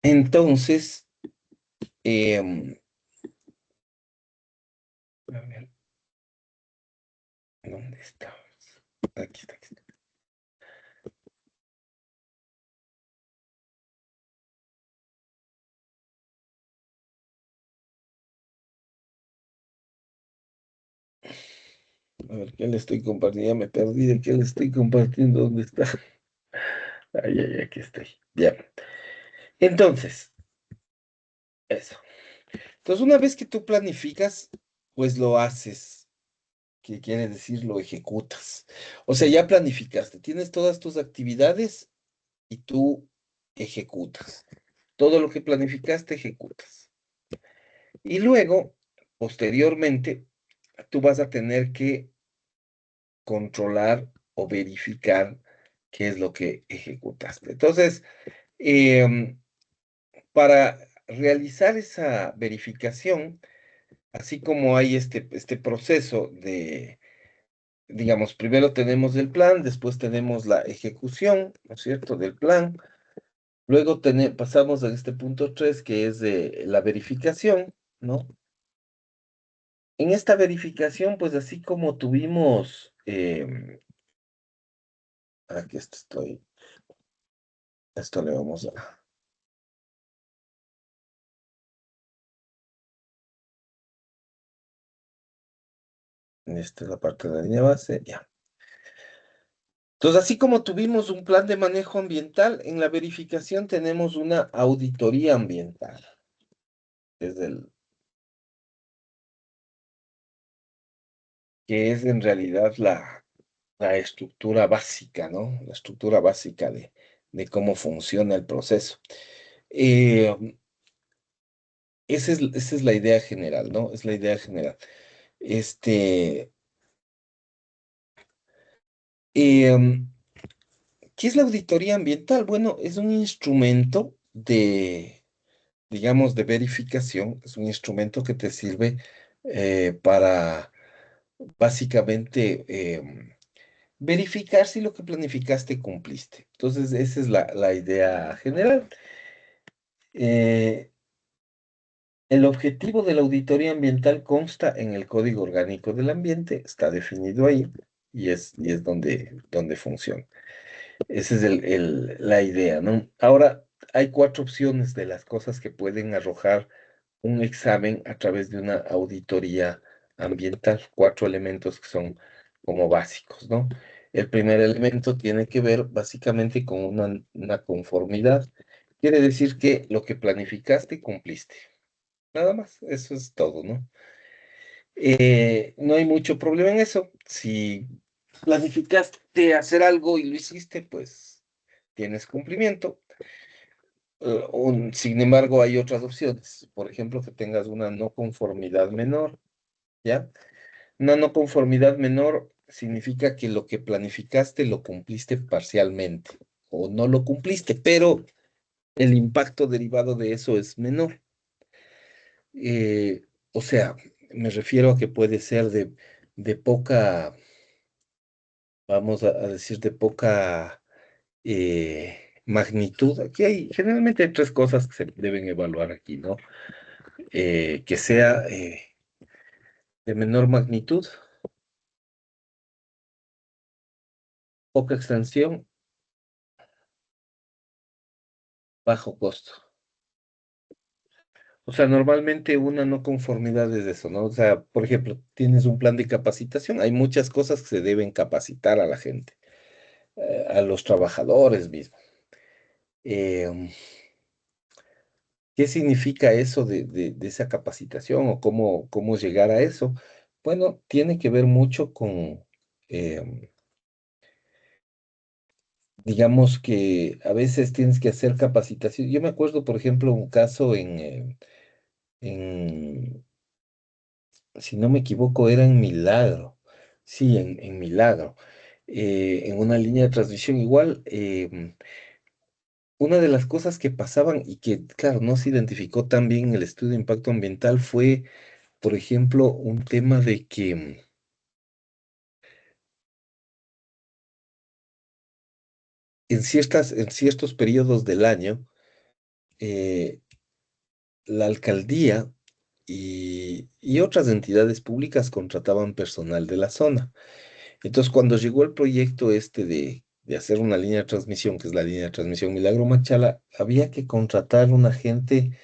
Entonces, em, a ver, ¿dónde está? Aquí está, aquí está. A ver, ¿qué le estoy compartiendo? Ya me perdí de qué le estoy compartiendo. ¿Dónde está? Ay, ay, aquí estoy. Ya. Entonces, eso. Entonces, una vez que tú planificas, pues lo haces. ¿Qué quiere decir? Lo ejecutas. O sea, ya planificaste, tienes todas tus actividades y tú ejecutas. Todo lo que planificaste, ejecutas. Y luego, posteriormente, tú vas a tener que controlar o verificar qué es lo que ejecutaste. Entonces, em, para realizar esa verificación, así como hay este proceso de, digamos, primero tenemos el plan, después tenemos la ejecución, ¿no es cierto?, del plan. Luego pasamos a este punto 3, que es de la verificación, ¿no? En esta verificación, pues así como tuvimos, aquí estoy, esto le vamos a, esta es la parte de la línea base, ya. Entonces, así como tuvimos un plan de manejo ambiental, en la verificación tenemos una auditoría ambiental, es que es en realidad la estructura básica, ¿no? La estructura básica de cómo funciona el proceso. Eh, esa es la idea general, ¿no? Es la idea general. Este, em, ¿Qué es la auditoría ambiental? Bueno, es un instrumento digamos, de verificación, es un instrumento que te sirve para básicamente verificar si lo que planificaste cumpliste. Entonces, esa es la idea general. Eh, el objetivo de la auditoría ambiental consta en el Código Orgánico del Ambiente, está definido ahí y es donde funciona. Esa es la idea, ¿no? Ahora, hay cuatro opciones de las cosas que pueden arrojar un examen a través de una auditoría ambiental. Cuatro elementos que son como básicos, ¿no? El primer elemento tiene que ver básicamente con una conformidad. Quiere decir que lo que planificaste cumpliste. Nada más, eso es todo, ¿no? No hay mucho problema en eso. Si planificaste hacer algo y lo hiciste, pues tienes cumplimiento. Sin embargo, hay otras opciones. Por ejemplo, que tengas una no conformidad menor, ¿ya? Una no conformidad menor significa que lo que planificaste lo cumpliste parcialmente o no lo cumpliste, pero el impacto derivado de eso es menor. O sea, me refiero a que puede ser de poca, vamos a decir, de poca magnitud. Aquí generalmente hay tres cosas que se deben evaluar aquí, ¿no? Que sea de menor magnitud, poca extensión, bajo costo. O sea, normalmente una no conformidad es eso, ¿no? O sea, por ejemplo, tienes un plan de capacitación, hay muchas cosas que se deben capacitar a la gente, a los trabajadores mismos. Eh, ¿Qué significa eso de esa capacitación o cómo llegar a eso? Bueno, tiene que ver mucho con, eh, digamos que a veces tienes que hacer capacitación. Yo me acuerdo, por ejemplo, un caso en si no me equivoco, era en Milagro. Sí, en Milagro. En una línea de transmisión igual, una de las cosas que pasaban y que, claro, no se identificó tan bien en el estudio de impacto ambiental fue, por ejemplo, un tema de que en ciertos periodos del año, eh, la alcaldía y otras entidades públicas contrataban personal de la zona. Entonces, cuando llegó el proyecto este de hacer una línea de transmisión, que es la línea de transmisión Milagro Machala, había que contratar un agente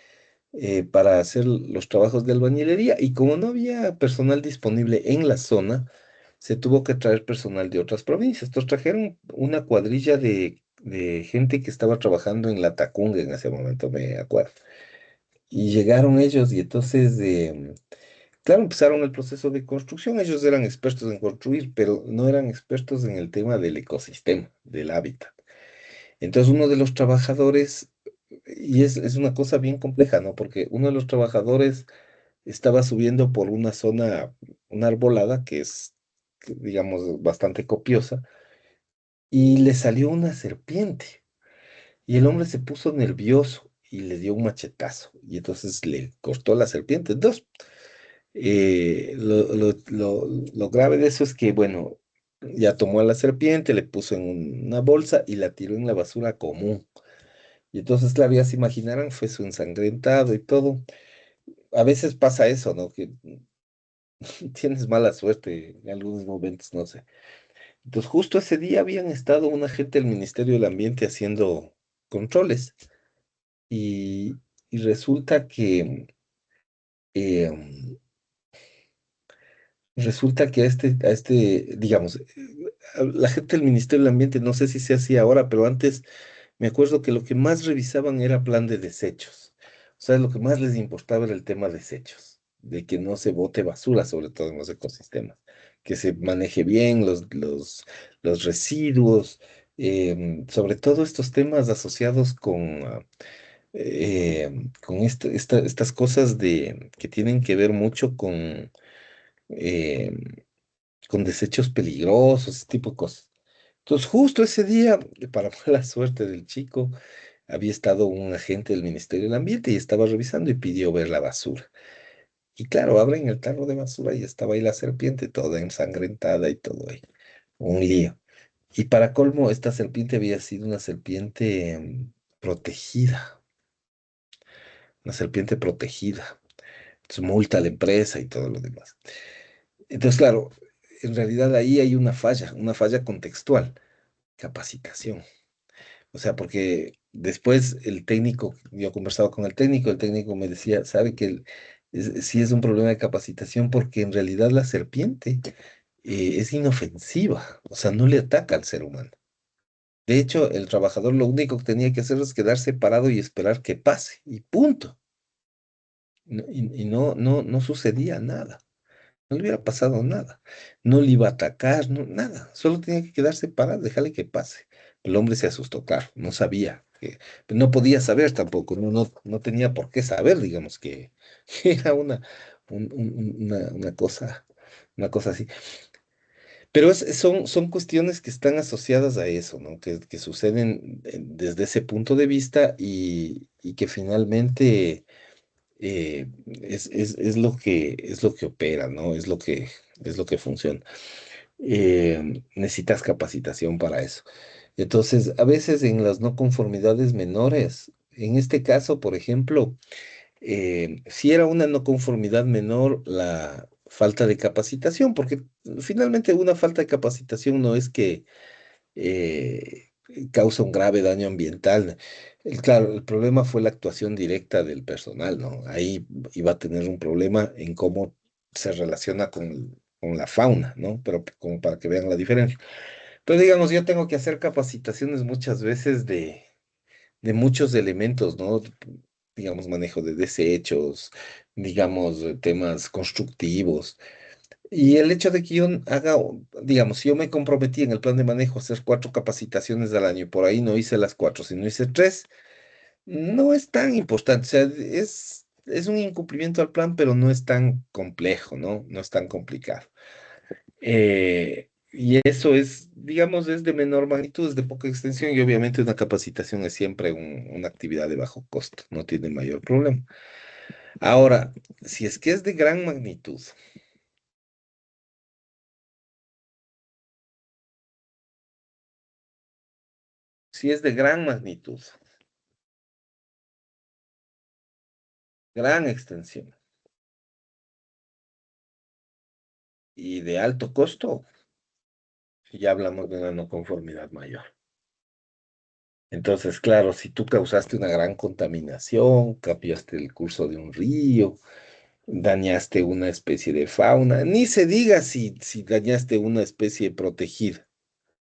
para hacer los trabajos de albañilería y como no había personal disponible en la zona, se tuvo que traer personal de otras provincias. Entonces trajeron una cuadrilla de gente que estaba trabajando en la Tacunga en ese momento, me acuerdo. Y llegaron ellos y entonces claro, empezaron el proceso de construcción. Ellos eran expertos en construir, pero no eran expertos en el tema del ecosistema, del hábitat. Entonces, uno de los trabajadores, y es una cosa bien compleja, ¿no? Porque uno de los trabajadores estaba subiendo por una zona, una arbolada que es, digamos, bastante copiosa, y le salió una serpiente. Y el hombre se puso nervioso y le dio un machetazo. Y entonces le cortó la serpiente. Entonces, lo grave de eso es que, bueno, ya tomó a la serpiente, le puso en una bolsa y la tiró en la basura común. Y entonces, claro, ya se imaginarán, fue su ensangrentado y todo. A veces pasa eso, ¿no? Que tienes mala suerte en algunos momentos, no sé. Entonces, justo ese día habían estado una gente del Ministerio del Ambiente haciendo controles y, y resulta que eh, resulta que digamos, la gente del Ministerio del Ambiente, no sé si se hacía ahora, pero antes me acuerdo que lo que más revisaban era plan de desechos. O sea, lo que más les importaba era el tema desechos, de que no se bote basura, sobre todo en los ecosistemas, que se maneje bien los residuos, sobre todo estos temas asociados con estas cosas que tienen que ver mucho eh, con desechos peligrosos, ese tipo de cosas. Entonces, justo ese día, para mala suerte del chico, había estado un agente del Ministerio del Ambiente y estaba revisando y pidió ver la basura. Y claro, abren el tarro de basura y estaba ahí la serpiente toda ensangrentada y todo ahí. Un lío. Y para colmo, esta serpiente había sido una serpiente protegida, una serpiente protegida. Entonces multa a la empresa y todo lo demás. Entonces, claro, en realidad ahí hay una falla contextual, capacitación. O sea, porque después el técnico, yo conversaba con el técnico me decía, sabe que sí es un problema de capacitación porque en realidad la serpiente es inofensiva, o sea, no le ataca al ser humano. De hecho, el trabajador lo único que tenía que hacer es quedarse parado y esperar que pase, y punto. Y no sucedía nada. No le hubiera pasado nada. No le iba a atacar, no, nada. Solo tenía que quedarse parado, dejarle que pase. El hombre se asustó, claro, no sabía. Pero no podía saber tampoco, no tenía por qué saber, digamos, que, que era una cosa así. Pero son cuestiones que están asociadas a eso, ¿no? Que suceden desde ese punto de vista y que finalmente es lo que opera, ¿no? Es lo que funciona. Necesitas capacitación para eso. Entonces, a veces en las no conformidades menores, en este caso, por ejemplo, si era una no conformidad menor la falta de capacitación, porque finalmente una falta de capacitación no es que eh, causa un grave daño ambiental. Claro, el problema fue la actuación directa del personal, ¿no? Ahí iba a tener un problema en cómo se relaciona con la fauna, ¿no? Pero como para que vean la diferencia. Pero digamos, yo tengo que hacer capacitaciones muchas veces de muchos elementos, ¿no? Digamos, manejo de desechos, digamos, temas constructivos. Y el hecho de que yo haga, digamos, si yo me comprometí en el plan de manejo a hacer 4 capacitaciones al año y por ahí no hice las 4, sino hice 3, no es tan importante. O sea, es un incumplimiento al plan, pero no es tan complejo, ¿no? No es tan complicado. Y eso es, digamos, es de menor magnitud, es de poca extensión y obviamente una capacitación es siempre una actividad de bajo costo, no tiene mayor problema. Ahora, si es que es de gran magnitud, si es de gran magnitud, gran extensión y de alto costo, ya hablamos de una no conformidad mayor. Entonces, claro, si tú causaste una gran contaminación, cambiaste el curso de un río, dañaste una especie de fauna, ni se diga si dañaste una especie protegida.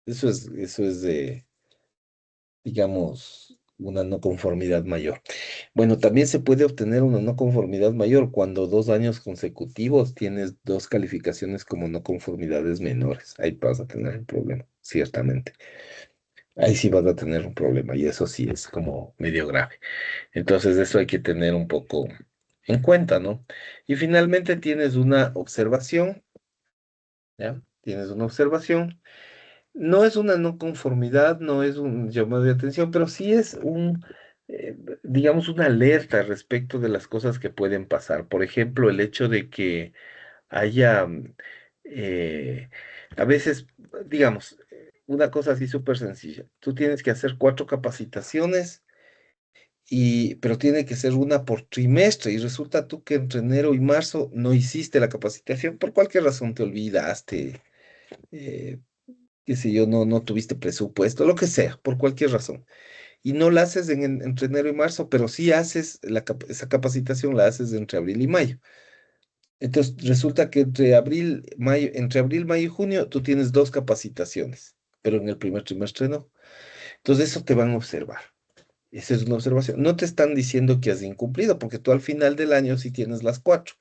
Eso es de, digamos, una no conformidad mayor. Bueno, también se puede obtener una no conformidad mayor cuando 2 años consecutivos tienes dos calificaciones como no conformidades menores. Ahí vas a tener un problema, ciertamente. Ahí sí vas a tener un problema y eso sí es como medio grave. Entonces, eso hay que tener un poco en cuenta, ¿no? Y finalmente tienes una observación, ¿ya? Tienes una observación. No es una no conformidad, no es un llamado de atención, pero sí es digamos, una alerta respecto de las cosas que pueden pasar. Por ejemplo, el hecho de que haya, eh, a veces, digamos, una cosa así súper sencilla. Tú tienes que hacer 4 capacitaciones pero tiene que ser una por trimestre y resulta tú que entre enero y marzo no hiciste la capacitación, por cualquier razón te olvidaste, eh, qué sé yo, no tuviste presupuesto, lo que sea, por cualquier razón. Y no la haces entre enero y marzo, pero sí haces esa capacitación, la haces entre abril y mayo. Entonces resulta que entre abril, mayo y junio tú tienes 2 capacitaciones, pero en el primer trimestre no. Entonces eso te van a observar. Esa es una observación. No te están diciendo que has incumplido, porque tú al final del año sí tienes las 4,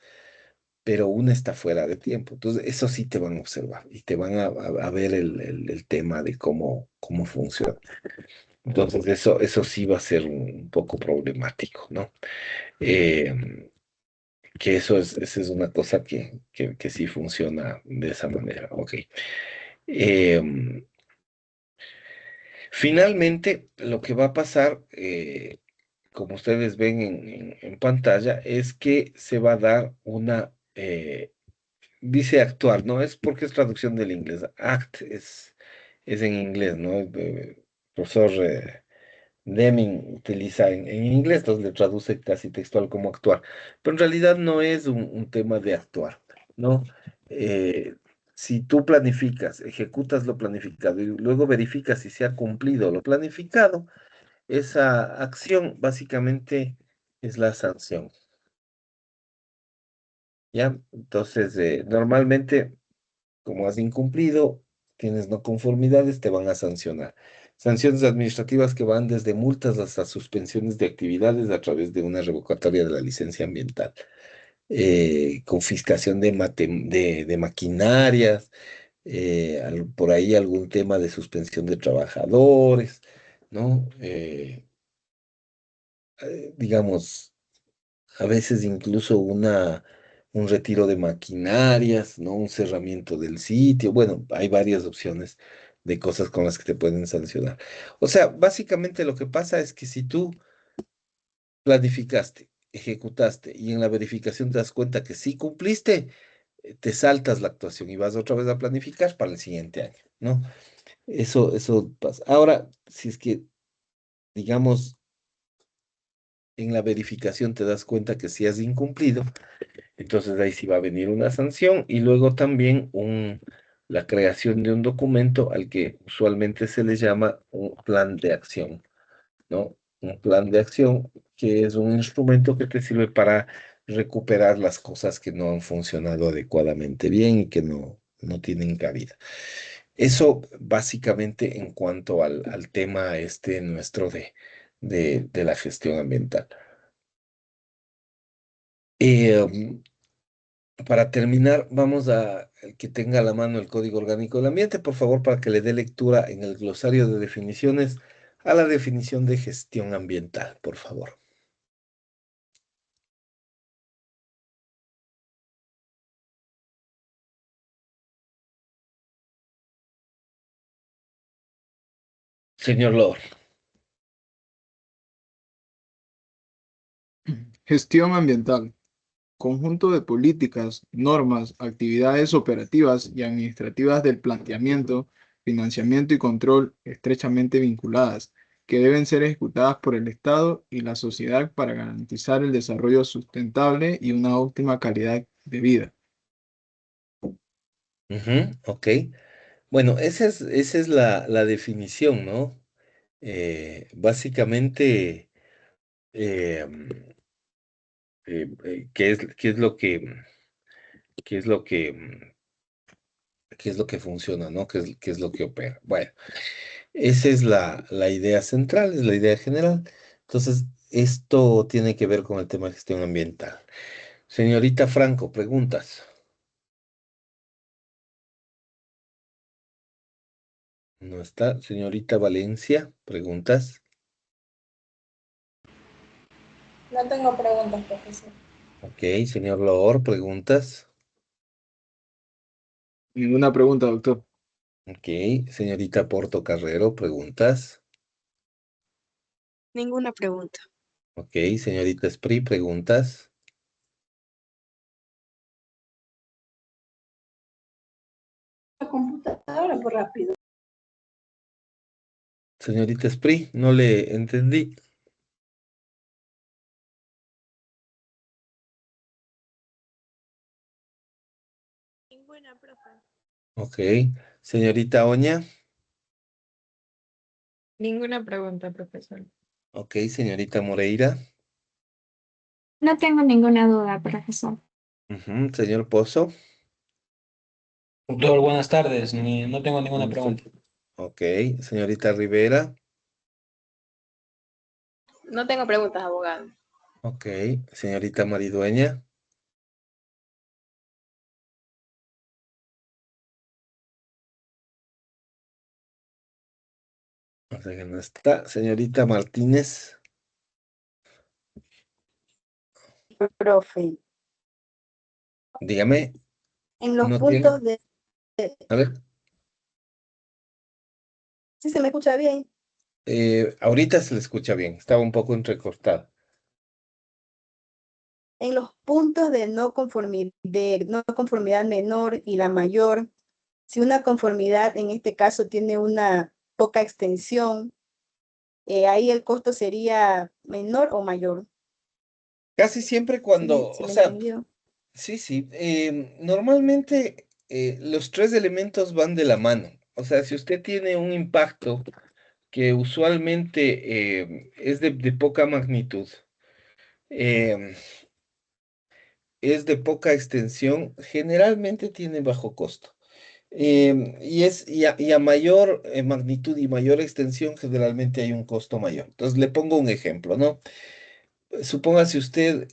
pero una está fuera de tiempo. Entonces, eso sí te van a observar y te van a ver el tema de cómo funciona. Entonces, eso sí va a ser un poco problemático, ¿no? Eh, que esa es una cosa que sí funciona de esa manera. Ok. Eh, Finalmente, lo que va a pasar, como ustedes ven en pantalla, es que se va a dar una, dice actuar, ¿no? Es porque es traducción del inglés. Act es en inglés, ¿no? Profesor Deming utiliza en inglés, entonces le traduce casi textual como actuar. Pero en realidad no es un tema de actuar, ¿no? Eh, si tú planificas, ejecutas lo planificado y luego verificas si se ha cumplido lo planificado, esa acción básicamente es la sanción, ¿ya? Entonces, normalmente, como has incumplido, tienes no conformidades, te van a sancionar. Sanciones administrativas que van desde multas hasta suspensiones de actividades a través de una revocatoria de la licencia ambiental, confiscación de maquinarias, por ahí algún tema de suspensión de trabajadores, ¿no? Digamos, a veces incluso un retiro de maquinarias, ¿no? Un cerramiento del sitio. Bueno, hay varias opciones de cosas con las que te pueden sancionar. O sea, básicamente lo que pasa es que si tú planificaste, ejecutaste y en la verificación te das cuenta que sí cumpliste, te saltas la actuación y vas otra vez a planificar para el siguiente año, ¿no? Eso pasa. Ahora, si es que, digamos, en la verificación te das cuenta que sí has incumplido, entonces ahí sí va a venir una sanción y luego también la creación de un documento al que usualmente se le llama un plan de acción, ¿no? Un plan de acción que es un instrumento que te sirve para recuperar las cosas que no han funcionado adecuadamente bien y que no tienen cabida. Eso básicamente en cuanto al tema este nuestro de la gestión ambiental. Eh, Para terminar, vamos a el que tenga a la mano el Código Orgánico del Ambiente, por favor, para que le dé lectura en el glosario de definiciones a la definición de gestión ambiental, por favor. Señor Lord. Gestión ambiental. Conjunto de políticas, normas, actividades operativas y administrativas del planteamiento, financiamiento y control estrechamente vinculadas, que deben ser ejecutadas por el Estado y la sociedad para garantizar el desarrollo sustentable y una óptima calidad de vida. Ujú, ok. Bueno, esa es la definición, ¿no? Básicamente, eh, qué es lo qué es lo qué es lo que funciona, ¿no? Qué es lo que opera? Bueno. Esa es la idea central, es la idea general. Entonces, esto tiene que ver con el tema de gestión ambiental. Señorita Franco, preguntas. No está. Señorita Valencia, preguntas. No tengo preguntas, profesor. Ok, señor Loor, preguntas. Ninguna pregunta, doctor. Ok, señorita Porto Carrero, preguntas. Ninguna pregunta. Ok, señorita Espri, preguntas. La computadora, por rápido. Señorita Espri, no le entendí. Ninguna, profe. Ok, señorita Oña. Ninguna pregunta, profesor. Ok, señorita Moreira. No tengo ninguna duda, profesor. Ujú, señor Pozo. Doctor, buenas tardes. No tengo ninguna Buenas pregunta. tardes. Ok, señorita Rivera. No tengo preguntas, abogado. Ok, señorita Maridueña. O sea que no está. Señorita Martínez. Profe, Dígame, en los ¿no tiene? puntos de... A ver, ¿Sí se me escucha bien? Ahorita se le escucha bien, estaba un poco entrecortado. En los puntos de no conformidad menor y la mayor, si una conformidad en este caso tiene una poca extensión, ahí el costo sería menor o mayor. Casi siempre ¿Sí cuando, sí o me sea, entendió? sí, sí, normalmente los tres elementos van de la mano. O sea, si usted tiene un impacto que usualmente es de poca magnitud, em, es de poca extensión, generalmente tiene bajo costo. Y a mayor magnitud y mayor extensión, generalmente hay un costo mayor. Entonces, le pongo un ejemplo, ¿no? Supóngase usted,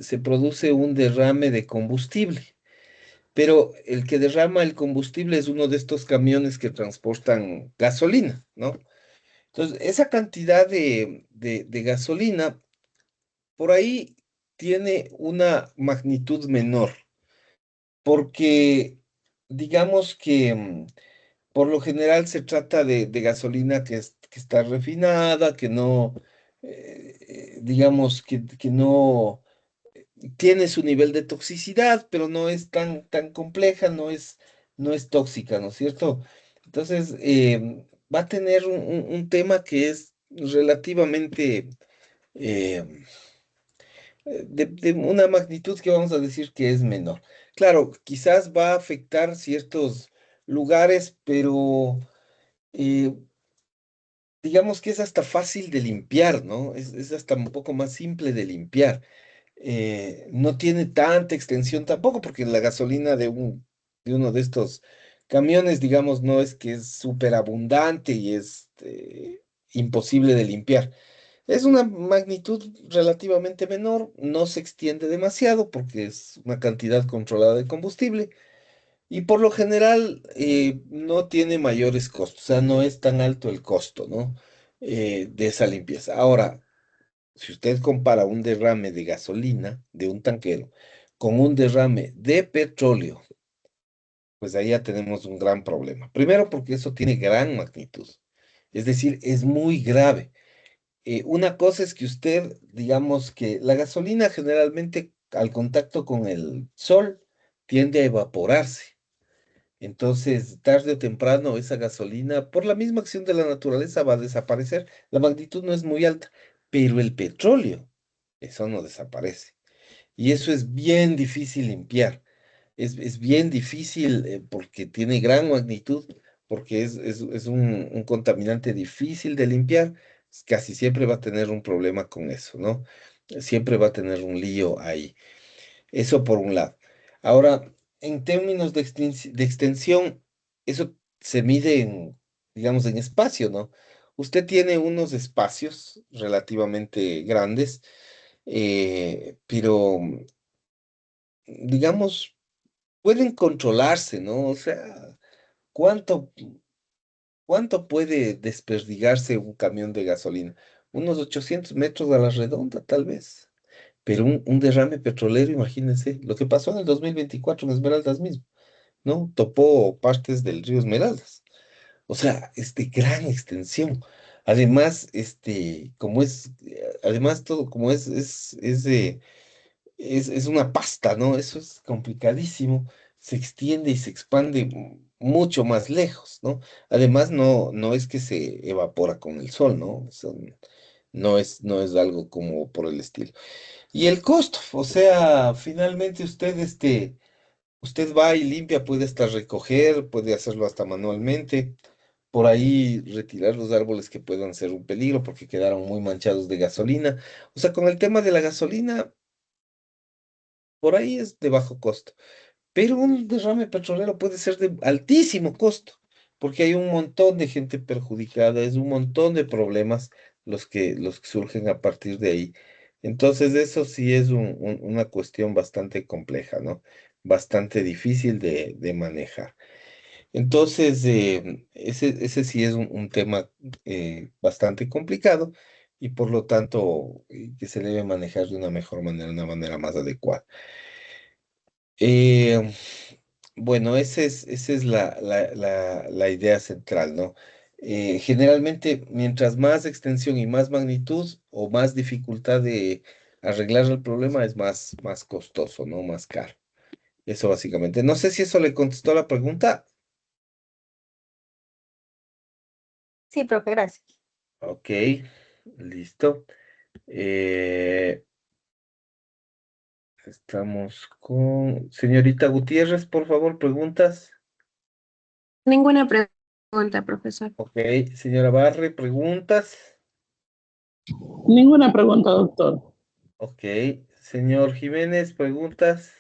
se produce un derrame de combustible, pero el que derrama el combustible es uno de estos camiones que transportan gasolina, ¿no? Entonces, esa cantidad de gasolina por ahí tiene una magnitud menor, porque digamos que por lo general se trata de gasolina que está refinada, que no, digamos que no tiene su nivel de toxicidad, pero no es tan compleja, no es tóxica, ¿no es cierto? Entonces, va a tener un tema que es relativamente eh, de una magnitud que vamos a decir que es menor. Claro, quizás va a afectar ciertos lugares, pero eh, digamos que es hasta fácil de limpiar, ¿no? Es hasta un poco más simple de limpiar. No tiene tanta extensión tampoco, porque la gasolina de uno de estos camiones, digamos, no es que es súper abundante y es imposible de limpiar. Es una magnitud relativamente menor, no se extiende demasiado porque es una cantidad controlada de combustible y por lo general no tiene mayores costos, o sea, no es tan alto el costo, ¿no? De esa limpieza. Ahora, si usted compara un derrame de gasolina de un tanquero con un derrame de petróleo, pues ahí ya tenemos un gran problema. Primero porque eso tiene gran magnitud, es decir, es muy grave. Una cosa es que usted, digamos que la gasolina generalmente al contacto con el sol tiende a evaporarse. Entonces, tarde o temprano, esa gasolina, por la misma acción de la naturaleza, va a desaparecer. La magnitud no es muy alta, pero el petróleo, eso no desaparece. Y eso es bien difícil limpiar. Es bien difícil porque tiene gran magnitud, porque es un contaminante difícil de limpiar. Casi siempre va a tener un problema con eso, ¿no? Siempre va a tener un lío ahí. Eso por un lado. Ahora, en términos de extensión, eso se mide en, digamos, en espacio, ¿no? Usted tiene unos espacios relativamente grandes, pero, digamos, pueden controlarse, ¿no? O sea, ¿cuánto, cuánto puede desperdigarse un camión de gasolina? Unos 800 metros a la redonda, tal vez. Pero un derrame petrolero, imagínense, lo que pasó en el 2024 en Esmeraldas mismo, ¿no? Topó partes del río Esmeraldas. O sea, es de gran extensión. Además, además todo como es una pasta, ¿no? Eso es complicadísimo. Se extiende y se expande mucho más lejos, ¿no? Además, no es que se evapora con el sol, ¿no? No es algo como por el estilo. Y el costo, o sea, finalmente usted va y limpia, puede hasta recoger, puede hacerlo hasta manualmente, por ahí retirar los árboles que puedan ser un peligro porque quedaron muy manchados de gasolina. O sea, con el tema de la gasolina, por ahí es de bajo costo. Pero un derrame petrolero puede ser de altísimo costo, porque hay un montón de gente perjudicada, es un montón de problemas los que surgen a partir de ahí. Entonces, eso sí es una cuestión bastante compleja, ¿no? Bastante difícil de manejar. Entonces, ese sí es un tema bastante complicado y por lo tanto que se debe manejar de una mejor manera, una manera más adecuada. Eh, bueno, esa es la idea central, ¿no? Generalmente, mientras más extensión y más magnitud o más dificultad de arreglar el problema, es más costoso, ¿no? Más caro. Eso básicamente. No sé si eso le contestó la pregunta. Sí, profe, gracias. Ok, listo. Eh, Estamos con señorita Gutiérrez, por favor, preguntas. Ninguna pregunta, profesor. Ok, señora Barre, preguntas. Ninguna pregunta, doctor. Ok, señor Jiménez, preguntas.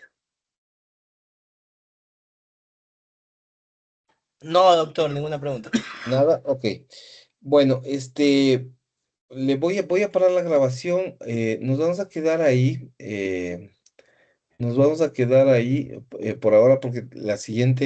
No, doctor, ninguna pregunta. Nada, ok. Bueno, voy a parar la grabación. Nos vamos a quedar ahí. Nos vamos a quedar ahí por ahora porque la siguiente